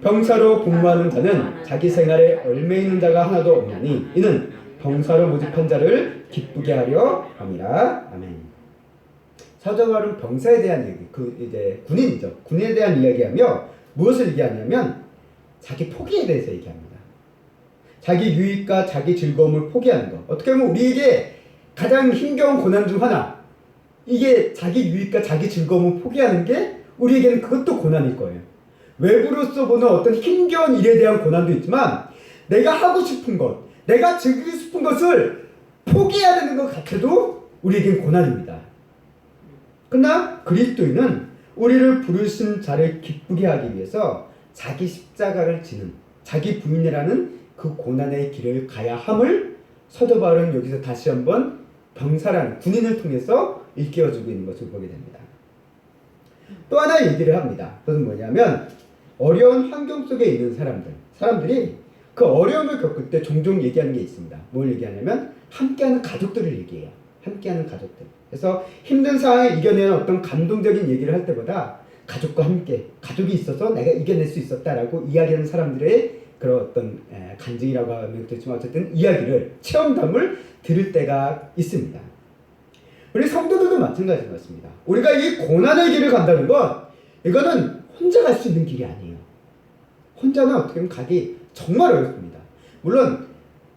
병사로 복무하는 자는 자기 생활에 얽매이는 자가 하나도 없나니 이는 병사로 모집한 자를 기쁘게 하려 함이라. 아멘. 사도 바울은 병사에 대한 얘기, 이제 군인이죠. 군인에 대한 이야기하며 무엇을 얘기하냐면 자기 포기에 대해서 얘기합니다. 자기 유익과 자기 즐거움을 포기하는 것. 어떻게 보면 우리에게 가장 힘겨운 고난 중 하나. 이게 자기 유익과 자기 즐거움을 포기하는 게 우리에게는 그것도 고난일 거예요. 외부로서 보는 어떤 힘겨운 일에 대한 고난도 있지만 내가 하고 싶은 것, 내가 즐기고 싶은 것을 포기해야 되는 것 자체도 우리에겐 고난입니다. 그러나 그리스도인은 우리를 부르신 자를 기쁘게 하기 위해서 자기 십자가를 지는, 자기 부인이라는 그 고난의 길을 가야 함을 사도 바울은 여기서 다시 한번 병사라는 군인을 통해서 일깨워주고 있는 것을 보게 됩니다. 또 하나 얘기를 합니다. 그것은 뭐냐면 어려운 환경 속에 있는 사람들이 그 어려움을 겪을 때 종종 얘기하는 게 있습니다. 뭘 얘기하냐면 함께하는 가족들을 얘기해요. 함께하는 가족들. 그래서 힘든 상황을 이겨내는 어떤 감동적인 얘기를 할 때보다 가족과 함께, 가족이 있어서 내가 이겨낼 수 있었다라고 이야기하는 사람들의 그런 어떤 간증이라고 하면 되지만 어쨌든 이야기를, 체험담을 들을 때가 있습니다. 우리 성도들도 마찬가지 같습니다. 우리가 이 고난의 길을 간다는 건 이거는 혼자 갈 수 있는 길이 아니에요. 혼자는 어떻게 보면 가기 정말 어렵습니다. 물론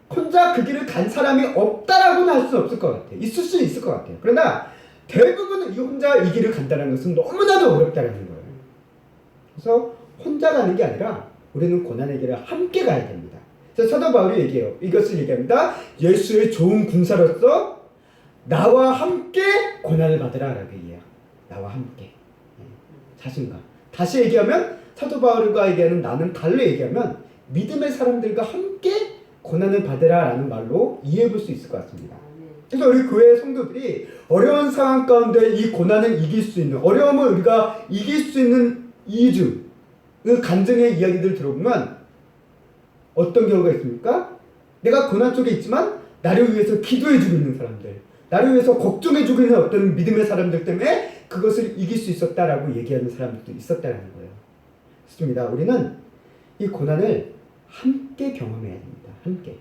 혼자 그 길을 간 사람이 없다라고는 할 수는 없을 것 같아요. 있을 수는 있을 것 같아요. 그러나 대부분 이 혼자 이 길을 간다는 것은 너무나도 어렵다는 거예요. 그래서 혼자 가는 게 아니라 우리는 고난의 길을 함께 가야 됩니다. 그래서 사도 바울이 얘기해요. 이것을 얘기합니다. 예수의 좋은 군사로서 나와 함께 고난을 받으라 라고 얘기해요. 나와 함께. 자신과. 다시 얘기하면 사도 바울과 얘기하는 나는 달리 얘기하면 믿음의 사람들과 함께 고난을 받으라 라는 말로 이해해 볼 수 있을 것 같습니다. 그래서 우리 교회 성도들이 어려운 상황 가운데 이 고난을 이길 수 있는, 어려움을 우리가 이길 수 있는 이유, 그 간증의 이야기들 들어보면 어떤 경우가 있습니까? 내가 고난 속에 있지만 나를 위해서 기도해주고 있는 사람들, 나를 위해서 걱정해주고 있는 어떤 믿음의 사람들 때문에 그것을 이길 수 있었다라고 얘기하는 사람들도 있었다는 거예요. 그렇습니다. 우리는 이 고난을 함께 경험해야 됩니다. 함께.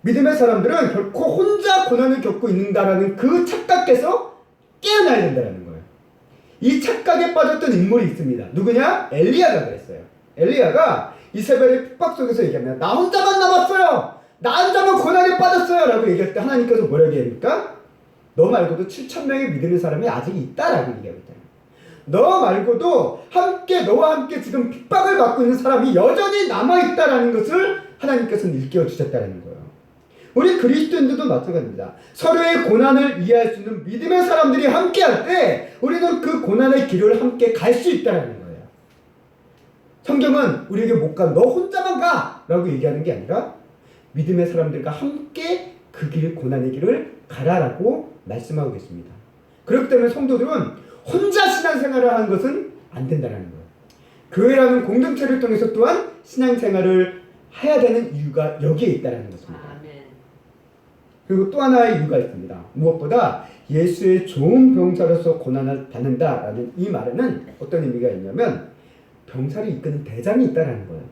믿음의 사람들은 결코 혼자 고난을 겪고 있는다라는 그 착각에서 깨어나야 된다는 거예요. 이 착각에 빠졌던 인물이 있습니다. 누구냐? 엘리야가 그랬어요. 엘리야가 이세벨의 핍박 속에서 얘기합니다. 나 혼자만 남았어요. 나 혼자만 고난에 빠졌어요. 라고 얘기할 때 하나님께서 뭐라고 얘기합니까? 너 말고도 7,000명의 믿음의 사람이 아직 있다라고 얘기하고 있다. 너 말고도 너와 함께 지금 핍박을 받고 있는 사람이 여전히 남아있다라는 것을 하나님께서는 일깨워 주셨다는 거예요. 우리 그리스도인들도 마찬가지입니다. 서로의 고난을 이해할 수 있는 믿음의 사람들이 함께 할 때 우리는 그 고난의 길을 함께 갈 수 있다는 거예요. 성경은 우리에게 못 가, 너 혼자만 가! 라고 얘기하는 게 아니라 믿음의 사람들과 함께 그 길, 고난의 길을 가라라고 말씀하고 있습니다. 그렇기 때문에 성도들은 혼자 신앙생활을 하는 것은 안 된다는 거예요. 교회라는 공동체를 통해서 또한 신앙생활을 해야 되는 이유가 여기에 있다는 것입니다. 그리고 또 하나의 이유가 있습니다. 무엇보다 예수의 좋은 병사로서 고난을 받는다라는 이 말에는 어떤 의미가 있냐면 병사를 이끄는 대장이 있다는 거예요.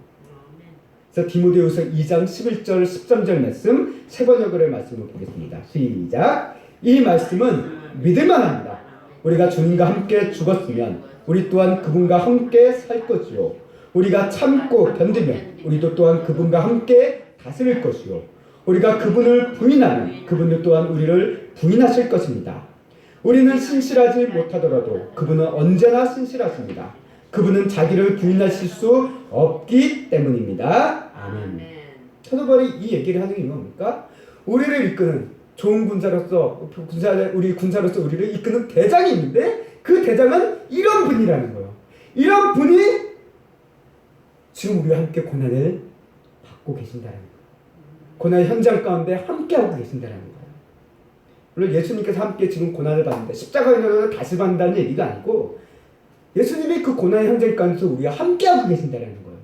그래서 디모데후서 2장 11절 13절 말씀 세 번역의 말씀을 보겠습니다. 시작. 이 말씀은 믿을만합니다. 우리가 주님과 함께 죽었으면 우리 또한 그분과 함께 살 것이요 우리가 참고 견디면 우리도 또한 그분과 함께 다스릴 것이요 우리가 그분을 부인하면 그분도 또한 우리를 부인하실 것입니다. 우리는 신실하지 못하더라도 그분은 언제나 신실하십니다. 그분은 자기를 부인하실 수 없기 때문입니다. 아멘. 사도 바울이 이 얘기를 하는 이유가 뭡니까? 우리를 이끄는 좋은 군사로서 우리 군사로서 우리를 이끄는 대장이 있는데 그 대장은 이런 분이라는 거예요. 이런 분이 지금 우리와 함께 고난을 받고 계신다는 거예요. 고난 현장 가운데 함께하고 계신다는 거예요. 물론 예수님께서 함께 지금 고난을 받는데 십자가에서 다시 받는다는 얘기가 아니고 예수님이 그 고난의 현장 가운데서 우리와 함께하고 계신다는 거예요.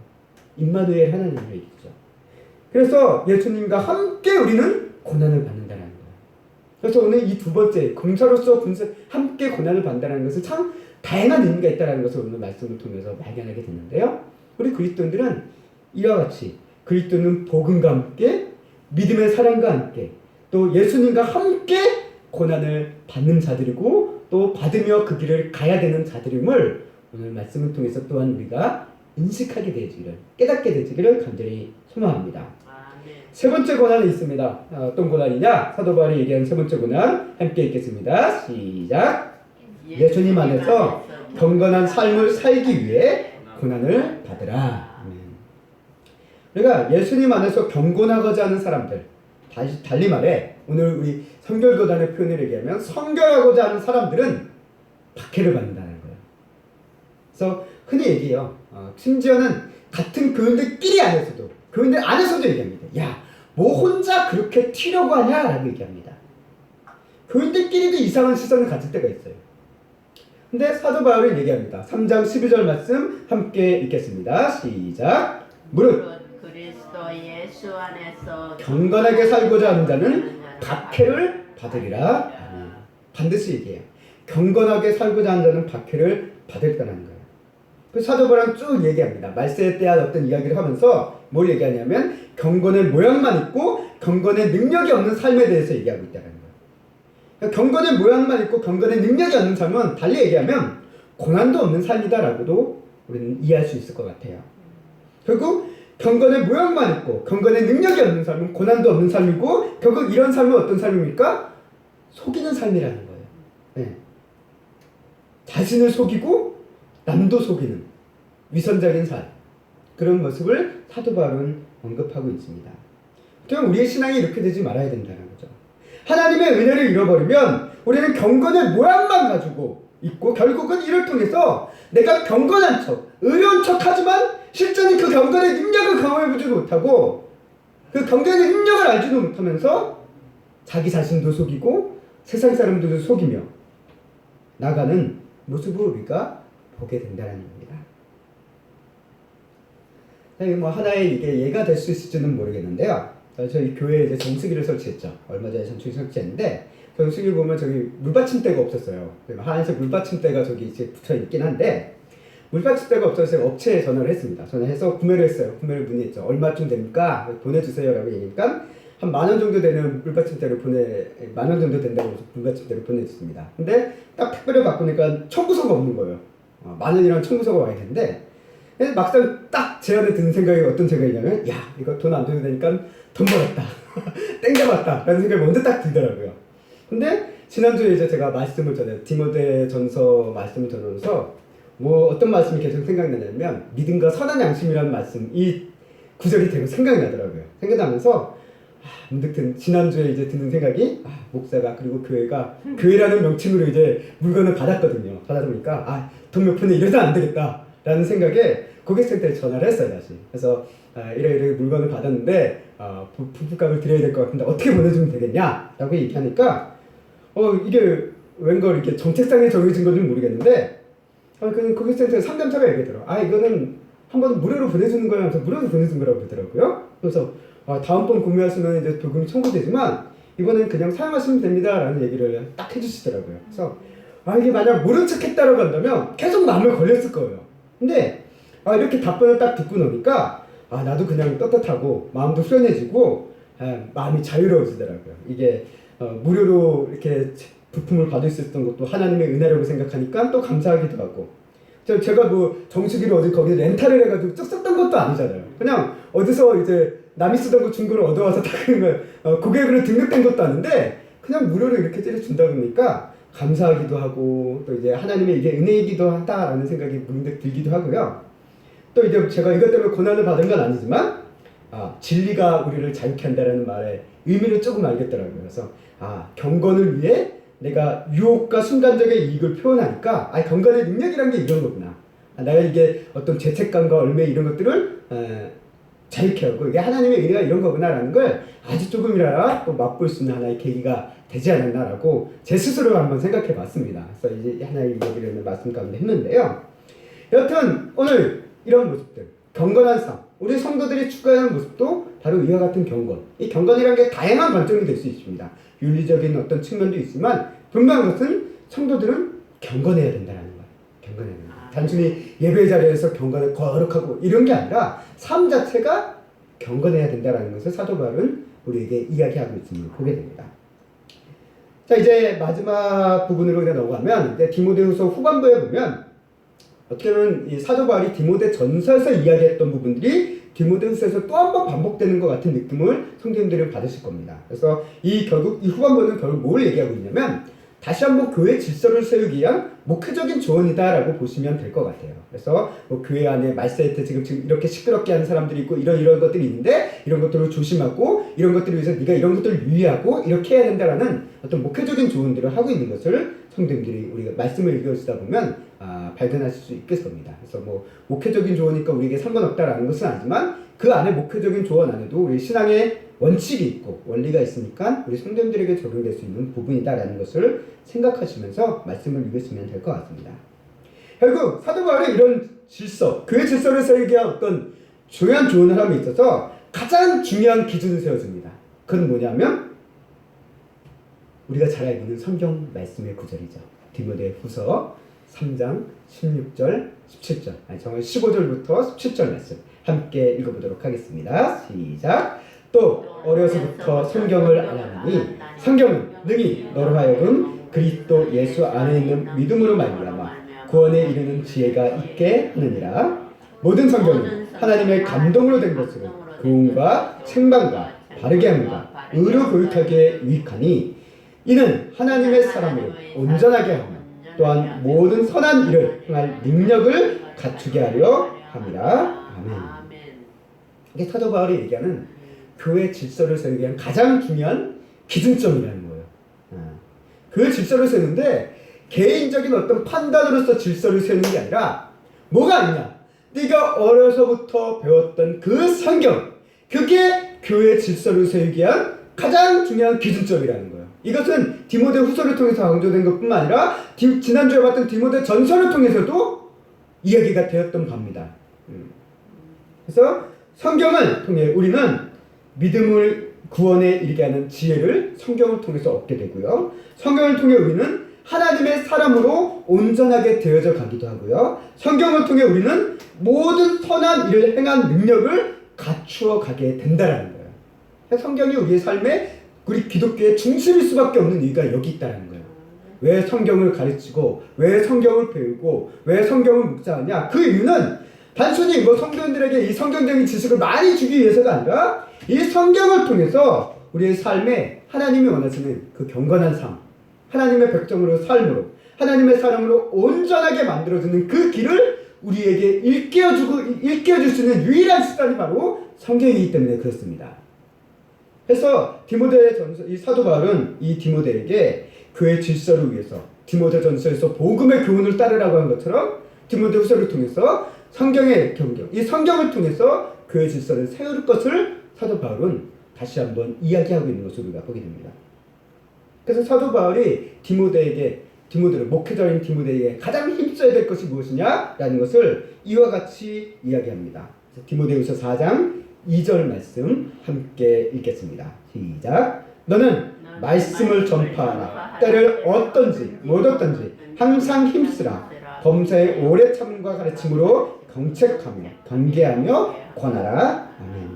임마누엘 하나님의 얘기죠. 그래서 예수님과 함께 우리는 고난을 받는다는 거예요. 그래서 오늘 이 두 번째 군사로서 함께 고난을 받는다는 것은 참 다양한 의미가 있다는 것을 오늘 말씀을 통해서 발견하게 됐는데요. 우리 그리스도인들은 이와 같이 그리스도는 복음과 함께 믿음의 사랑과 함께 또 예수님과 함께 고난을 받는 자들이고 또 받으며 그 길을 가야 되는 자들임을 오늘 말씀을 통해서 또한 우리가 인식하게 되지기를 깨닫게 되지기를 간절히 소망합니다. 세 번째 고난이 있습니다. 어떤 고난이냐? 사도 바울이 얘기하는 세 번째 고난 함께 읽겠습니다. 시작. 예수님 안에서 경건한 삶을 살기 위해 고난을 받으라. 그러니까 예수님 안에서 경건하고자 하는 사람들, 달리 말해 오늘 우리 성결교단의 표현을 얘기하면 성결하고자 하는 사람들은 박해를 받는다는 거예요. 그래서 흔히 얘기해요. 심지어는 같은 교인들끼리 안에서도 교인들 안에서도 얘기합니다. 야, 뭐 혼자 그렇게 튀려고 하냐라고 얘기합니다. 교인들끼리도 이상한 시선을 가질 때가 있어요. 근데 사도 바울이 얘기합니다. 3장 12절 말씀 함께 읽겠습니다. 시작. 무릇 그리스도 예수 안에서 경건하게 살고자 하는 자는 박해를 받으리라. 반드시 얘기해요. 경건하게 살고자 하는 자는 박해를 받을 거라는 거예요. 그 사도 바울은 쭉 얘기합니다. 말세에 대한 어떤 이야기를 하면서 뭘 얘기하냐면 경건의 모양만 있고 경건의 능력이 없는 삶에 대해서 얘기하고 있다는 거예요. 그러니까 경건의 모양만 있고 경건의 능력이 없는 삶은 달리 얘기하면 고난도 없는 삶이다라고도 우리는 이해할 수 있을 것 같아요. 결국 경건의 모양만 있고 경건의 능력이 없는 삶은 고난도 없는 삶이고 결국 이런 삶은 어떤 삶입니까? 속이는 삶이라는 거예요. 네. 자신을 속이고 남도 속이는 위선적인 삶, 그런 모습을 사도 바울은 언급하고 있습니다. 그럼 우리의 신앙이 이렇게 되지 말아야 된다는 거죠. 하나님의 은혜를 잃어버리면 우리는 경건의 모양만 가지고 있고 결국은 이를 통해서 내가 경건한 척, 의로운 척 하지만 실제는 그 경건의 능력을 경험해보지도 못하고 그 경건의 능력을 알지도 못하면서 자기 자신도 속이고 세상 사람들도 속이며 나가는 모습을 우리가 보게 된다는 겁니다. 뭐 하나의 이게 예가 될 수 있을지는 모르겠는데요. 저희 교회에 이제 정수기를 설치했죠. 얼마 전에 정수기 설치했는데 정수기 보면 저기 물받침대가 없었어요. 하얀색 물받침대가 저기 이제 붙어 있긴 한데 물받침대가 없어서 제가 업체에 전화를 했습니다. 전화해서 구매를 했어요. 구매를 문의했죠. 얼마쯤 됩니까? 보내주세요라고 얘기하니까 한 10,000원 정도 되는 물받침대를 10,000원 정도 된다고 해서 물받침대를 보내줬습니다. 근데 딱 택배를 바꾸니까 청구서가 없는 거예요. 10,000원이랑 청구서가 와야 되는데 막상 딱 제 안에 드는 생각이 어떤 생각이냐면 야 이거 돈 안 줘도 되니까 돈 벌었다 땡겨봤다 라는 생각이 먼저 딱 들더라고요. 근데 지난주에 이제 제가 말씀을 전해요. 디모데 전서 말씀을 전하면서 뭐 어떤 말씀이 계속 생각나냐면 믿음과 선한 양심이라는 말씀, 이 구절이 되게 생각이 나더라고요. 생각나면서 문득 지난주에 이제 드는 생각이 목사가 그리고 교회가 교회라는 명칭으로 이제 물건을 받았거든요. 받아다 보니까 돈 몇 푼에 이래서 안 되겠다 라는 생각에 고객센터에 전화를 했어요. 다시. 그래서 이래 물건을 받았는데 부품값을 드려야 될 것 같은데 어떻게 보내주면 되겠냐 라고 얘기하니까 이게 웬걸 이렇게 정책상에 정해진 건지 모르겠는데 그 고객센터에 상담차가 얘기하더라고요. 이거는 한번 무료로 보내주는 거야 하면서 무료로 보내준 거라고 그러더라고요. 그래서 다음번 구매하시면 이제 도금이 청구되지만 이번엔 그냥 사용하시면 됩니다 라는 얘기를 딱 해주시더라고요. 그래서 이게 만약 모른 척 했다라고 한다면 계속 마음에 걸렸을 거예요. 근데 이렇게 답변을 딱 듣고 나니까 나도 그냥 떳떳하고 마음도 수연해지고 마음이 자유로워지더라고요. 이게 무료로 이렇게 부품을 받을 수 있었던 것도 하나님의 은혜라고 생각하니까 또 감사하기도 하고 제가 그 정수기를 어디 거기 렌탈을 해가지고 쭉 썼던 것도 아니잖아요. 그냥 어디서 이제 남이 쓰던 거 준 거를 얻어와서 다 고객으로 등록된 것도 아닌데 그냥 무료로 이렇게 때려준다 보니까 감사하기도 하고 또 이제 하나님의 이게 은혜이기도 하다라는 생각이 문득 들기도 하고요. 또 이제 제가 이것 때문에 고난을 받은 건 아니지만 진리가 우리를 자유케 한다는 말의 의미를 조금 알겠더라고요. 그래서 경건을 위해 내가 유혹과 순간적인 이익을 표현하니까 경건의 능력이란 게 이런 거구나. 내가 이게 어떤 죄책감과 얼매 이런 것들을 자유케 하고 이게 하나님의 은혜가 이런 거구나라는 걸 아주 조금이라도 맛볼 수 있는 하나의 계기가 되지 않았나라고 제 스스로 한번 생각해 봤습니다. 그래서 이제 하나의 얘기를 말씀 가운데 했는데요. 여튼 오늘 이런 모습들, 경건한 삶, 우리 성도들이 추구하는 모습도 바로 이와 같은 경건. 이 경건이라는 게 다양한 관점이 될 수 있습니다. 윤리적인 어떤 측면도 있지만 분명한 것은 성도들은 경건해야 된다는 거예요. 경건해야 된다. 단순히 예배 자리에서 경건을 거룩하고 이런 게 아니라 삶 자체가 경건해야 된다는 것을 사도 바울은 우리에게 이야기하고 있음을 보게 됩니다. 자, 이제 마지막 부분으로 넘어가면 이제 디모데후서 후반부에 보면 어떻게 보면 이 사도 바울이 디모데 전서에서 이야기했던 부분들이 디모데후서에서 또 한 번 반복되는 것 같은 느낌을 성도님들은 받으실 겁니다. 그래서 결국 이 후반부는 결국 뭘 얘기하고 있냐면 다시 한번 교회 질서를 세우기 위한 목회적인 조언이다라고 보시면 될 것 같아요. 그래서 뭐 교회 안에 말세트 지금 이렇게 시끄럽게 하는 사람들이 있고 이런 것들이 있는데 이런 것들을 조심하고 이런 것들을 위해서 네가 이런 것들을 유의하고 이렇게 해야 된다라는 어떤 목회적인 조언들을 하고 있는 것을 성도님들이 우리가 말씀을 읽으시다 보면 발견하실 수 있을 겁니다. 그래서 뭐 목회적인 조언이니까 우리에게 상관없다라는 것은 아니지만 그 안에 목회적인 조언 안에도 우리 신앙의 원칙이 있고 원리가 있으니까 우리 성도님들에게 적용될 수 있는 부분이다라는 것을 생각하시면서 말씀을 읽으시면 될 것 같습니다. 결국 사도 바울의 이런 질서, 교회 질서를 세우기 위한 어떤 중요한 조언을 함에 있어서 가장 중요한 기준을 세워줍니다. 그건 뭐냐면 우리가 잘 알고 있는 성경 말씀의 구절이죠. 디모데후서 3장 16절, 17절, 정말 15절부터 17절 말씀 함께 읽어보도록 하겠습니다. 시작! 또 어려서부터 성경을 알았으니 성경은 능히 너로 하여금 그리스도 예수 안에 있는 믿음으로 말미암아 구원에 이르는 지혜가 있게 하느니라. 모든 성경은 하나님의 감동으로 된 것으로 교훈과 책망과 바르게 함과 의로 교육하기에 유익하니 이는 하나님의 사람으로 온전하게 하며 또한 모든 선한 일을 행할 능력을 갖추게 하려 함이라. 아멘. 이게 사도 바울이 얘기하는 교회 질서를 세우기 위한 가장 중요한 기준점이라는 거예요. 그 질서를 세우는데 개인적인 어떤 판단으로서 질서를 세우는 게 아니라 뭐가 아니냐? 네가 어려서부터 배웠던 그 성경, 그게 교회 질서를 세우기 위한 가장 중요한 기준점이라는 거예요. 이것은 디모데 후서를 통해서 강조된 것뿐만 아니라 지난주에 봤던 디모데 전서를 통해서도 이야기가 되었던 바입니다. 그래서 성경을 통해 우리는 믿음을 구원에 이르게 하는 지혜를 성경을 통해서 얻게 되고요. 성경을 통해 우리는 하나님의 사람으로 온전하게 되어져 가기도 하고요. 성경을 통해 우리는 모든 선한 일을 행한 능력을 갖추어 가게 된다는 거예요. 성경이 우리의 삶에 우리 기독교의 중심일 수밖에 없는 이유가 여기 있다는 거예요. 왜 성경을 가르치고 왜 성경을 배우고 왜 성경을 묵상하냐? 그 이유는 단순히 뭐 성도들에게 이 성경적인 지식을 많이 주기 위해서가 아니라 이 성경을 통해서 우리의 삶에 하나님이 원하시는 그 경건한 삶, 하나님의 백성으로 삶으로 하나님의 사람으로 온전하게 만들어주는 그 길을 우리에게 일깨워줄 수 있는 유일한 수단이 바로 성경이기 때문에 그렇습니다. 그래서 디모데전서 이 사도 바울은 이 디모데에게 교회 질서를 위해서 디모데전서에서 복음의 교훈을 따르라고 한 것처럼 디모데후서를 통해서 성경의 경경, 이 성경을 통해서 교회 질서를 세울 것을 사도 바울은 다시 한번 이야기하고 있는 것으로 우리가 보게 됩니다. 그래서 사도 바울이 디모데를 목회자인 디모데에게 가장 힘써야 될 것이 무엇이냐라는 것을 이와 같이 이야기합니다. 디모데후서 4장 2절 말씀 함께 읽겠습니다. 시작. 너는 말씀을 전파하라. 때를 얻든지 못 얻든지 항상 힘쓰라. 범사에 오래 참음과 가르침으로 경책하며 경계하며 권하라. 아멘.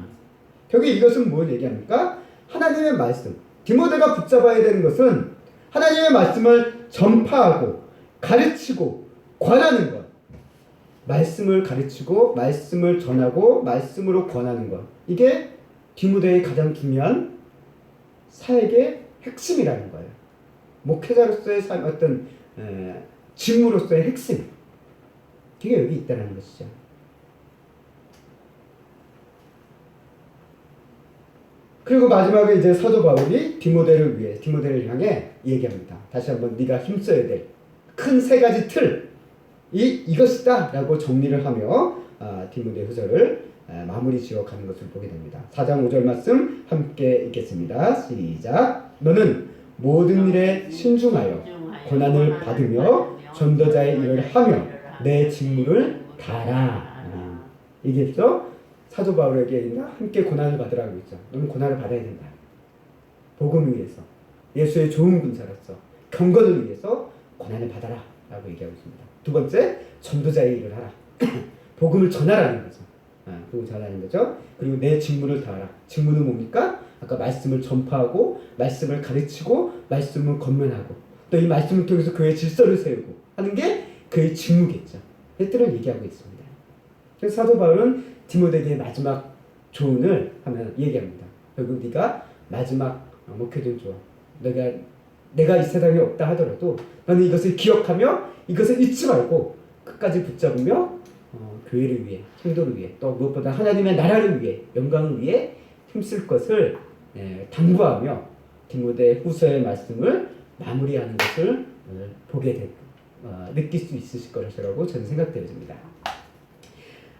결국 이것은 뭘 얘기합니까? 하나님의 말씀. 디모데가 붙잡아야 되는 것은 하나님의 말씀을 전파하고 가르치고 권하는 것. 말씀을 가르치고 말씀을 전하고 말씀으로 권하는 것. 이게 디모데의 가장 중요한 사역의 핵심이라는 거예요. 목회자로서의 어떤 직무로서의 핵심. 그게 여기 있다는 것이죠. 그리고 마지막에 이제 사도 바울이 디모데를 향해 얘기합니다. 다시 한번 네가 힘써야 될 큰 세 가지 틀. 이것이다 라고 정리를 하며 디모데 후서를 마무리 지어 가는 것을 보게 됩니다. 4장 5절 말씀 함께 읽겠습니다. 시작. 너는 모든 일에 신중하여 고난을 받으며 전도자의 일을 하며 내 직무를 다하라. 이게죠. 사도 바울에게 함께 고난을 받으라고 했죠. 너는 고난을 받아야 된다. 복음을 위해서 예수의 좋은 군사로서 경건을 위해서 고난을 받아라 라고 얘기하고 있습니다. 두 번째, 전도자의 일을 하라. 복음을 전하라는 거죠. 복음을 전하는 거죠. 그리고 내 직무를 다하라. 직무는 뭡니까? 아까 말씀을 전파하고 말씀을 가르치고 말씀을 권면하고 또 이 말씀을 통해서 교회의 질서를 세우고 하는 게 그의 직무겠죠. 이들을 얘기하고 있습니다. 그래서 사도 바울은 디모데에게 마지막 조언을 하면 얘기합니다. 결국 네가 마지막 목회든 좋아. 내가 이 세상에 없다 하더라도 너는 이것을 기억하며 이것을 잊지 말고 끝까지 붙잡으며 교회를 위해, 성도를 위해, 또 무엇보다 하나님의 나라를 위해, 영광을 위해 힘쓸 것을 당부하며 디모데 후서의 말씀을 마무리하는 것을 느낄 수 있으실 것이라고 저는 생각되어집니다.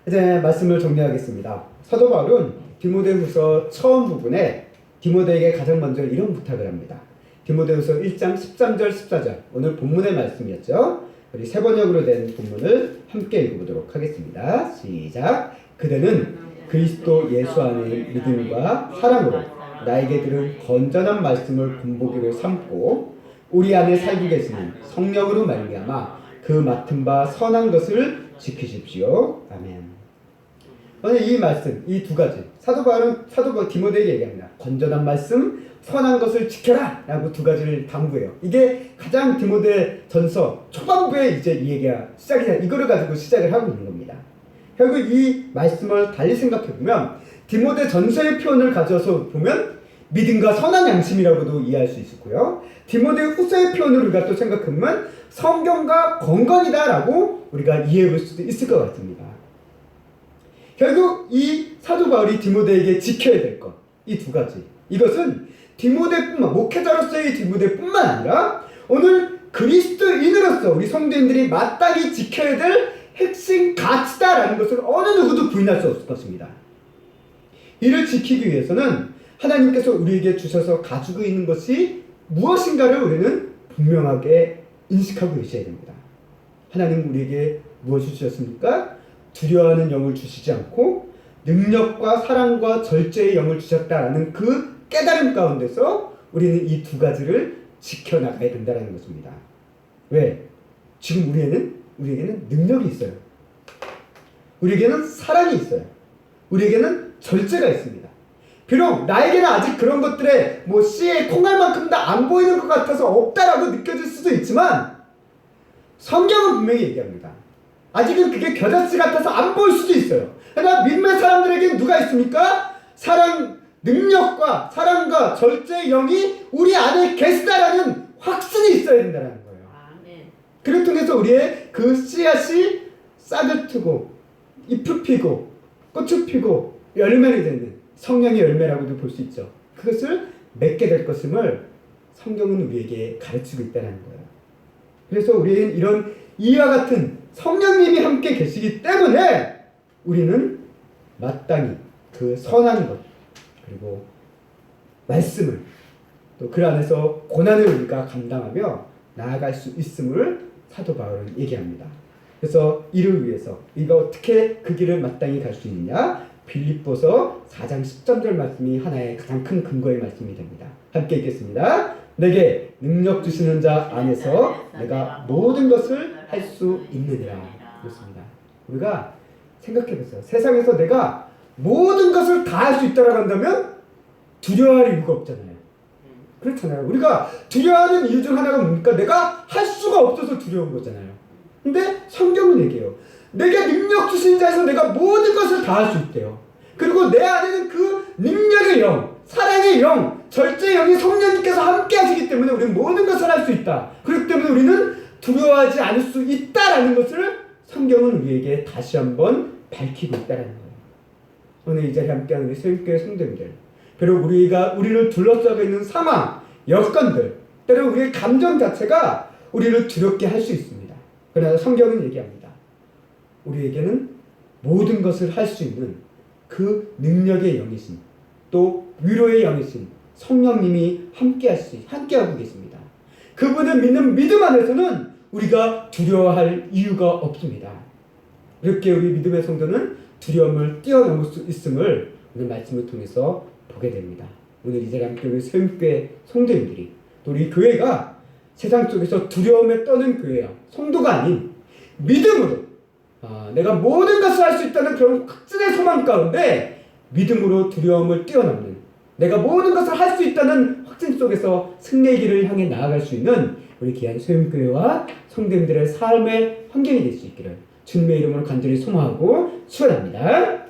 이제 말씀을 정리하겠습니다. 사도 바울은 디모데후서 처음 부분에 디모데에게 가장 먼저 이런 부탁을 합니다. 디모데후서 1장 13절 14절 오늘 본문의 말씀이었죠. 우리 세 번역으로 된 본문을 함께 읽어보도록 하겠습니다. 시작. 그대는 그리스도 예수 안의 믿음과 사랑으로 나에게 들은 건전한 말씀을 본보기로 삼고 우리 안에 살고 계시는 성령으로 말미암아 그 맡은 바 선한 것을 지키십시오. 아멘. 오늘 이 말씀, 이 두 가지 사도 바울 디모데에게 얘기합니다. 건전한 말씀, 선한 것을 지켜라! 라고 두 가지를 당부해요. 이게 가장 디모데 전서 초반부에 이제 이 얘기가 이거를 가지고 시작을 하고 있는 겁니다. 결국 이 말씀을 달리 생각해 보면 디모데 전서의 표현을 가져서 보면 믿음과 선한 양심이라고도 이해할 수 있고요. 디모데 후서의 표현을 우리가 또 생각하면 성경과 건강이다라고 우리가 이해해 볼 수도 있을 것 같습니다. 결국 이 사도 바울이 디모데에게 지켜야 될 것, 이 두 가지. 이것은 디모데뿐만, 목회자로서의 디모데뿐만 아니라 오늘 그리스도인으로서 우리 성도인들이 마땅히 지켜야 될 핵심 가치다라는 것을 어느 누구도 부인할 수 없을 것입니다. 이를 지키기 위해서는 하나님께서 우리에게 주셔서 가지고 있는 것이 무엇인가를 우리는 분명하게 인식하고 계셔야 됩니다. 하나님 우리에게 무엇을 주셨습니까? 두려워하는 영을 주시지 않고 능력과 사랑과 절제의 영을 주셨다라는 그 깨달음 가운데서 우리는 이 두 가지를 지켜나가야 된다는 것입니다. 왜? 지금 우리에게는 능력이 있어요. 우리에게는 사랑이 있어요. 우리에게는 절제가 있습니다. 비록 나에게는 아직 그런 것들에 씨의 콩알만큼 다 안 보이는 것 같아서 없다라고 느껴질 수도 있지만 성경은 분명히 얘기합니다. 아직은 그게 겨자씨 같아서 안 보일 수도 있어요. 그러나 믿음의 사람들에게 누가 있습니까? 능력과 사랑과 절제의 영이 우리 안에 계시다라는 확신이 있어야 된다는 거예요. 아멘. 그를 통해서 우리의 그 씨앗이 싹을 트고 잎을 피고 꽃을 피고 열매를 맺는 성령의 열매라고도 볼 수 있죠. 그것을 맺게 될 것임을 성경은 우리에게 가르치고 있다는 거예요. 그래서 우리는 이런 이와 같은 성령님이 함께 계시기 때문에 우리는 마땅히 그 선한 것 그리고 말씀을 또 그 안에서 고난을 우리가 감당하며 나아갈 수 있음을 사도 바울은 얘기합니다. 그래서 이를 위해서 우리가 어떻게 그 길을 마땅히 갈 수 있느냐? 빌립보서 4장 10절 말씀이 하나의 가장 큰 근거의 말씀이 됩니다. 함께 읽겠습니다. 내게 능력 주시는 자 안에서 내가 모든 것을 할 수 있느니라. 그렇습니다. 우리가 생각해 보세요. 세상에서 내가 모든 것을 다 할 수 있다라고 한다면 두려워할 이유가 없잖아요. 그렇잖아요. 우리가 두려워하는 이유 중 하나가 뭡니까? 내가 할 수가 없어서 두려운 거잖아요. 근데 성경은 얘기해요. 내게 능력 주신 자에서 내가 모든 것을 다 할 수 있대요. 그리고 내 안에는 그 능력의 영, 사랑의 영, 절제의 영이 성령님께서 함께 하시기 때문에 우리는 모든 것을 할 수 있다. 그렇기 때문에 우리는 두려워하지 않을 수 있다라는 것을 성경은 우리에게 다시 한번 밝히고 있다는 거예요. 오늘 이 자리에 함께하는 우리 새롭교회 성도님들, 비록 우리를 둘러싸고 있는 상황, 여건들, 때로 우리의 감정 자체가 우리를 두렵게 할 수 있습니다. 그러나 성경은 얘기합니다. 우리에게는 모든 것을 할 수 있는 그 능력의 영이신, 또 위로의 영이신 성령님이 함께하고 계십니다. 그분을 믿는 믿음 안에서는 우리가 두려워할 이유가 없습니다. 이렇게 우리 믿음의 성도는 두려움을 뛰어넘을 수 있음을 오늘 말씀을 통해서 보게 됩니다. 오늘 이 자리에 함께 우리 새롭교회 성도님들이 또 우리 교회가 세상 속에서 두려움에 떠는 교회야. 성도가 아닌 믿음으로 내가 모든 것을 할 수 있다는 그런 확신의 소망 가운데 믿음으로 두려움을 뛰어넘는 내가 모든 것을 할 수 있다는 확신 속에서 승리의 길을 향해 나아갈 수 있는 우리 귀한 소임교회와 성도님들의 삶의 환경이 될 수 있기를 주님의 이름으로 간절히 소망하고 축원합니다.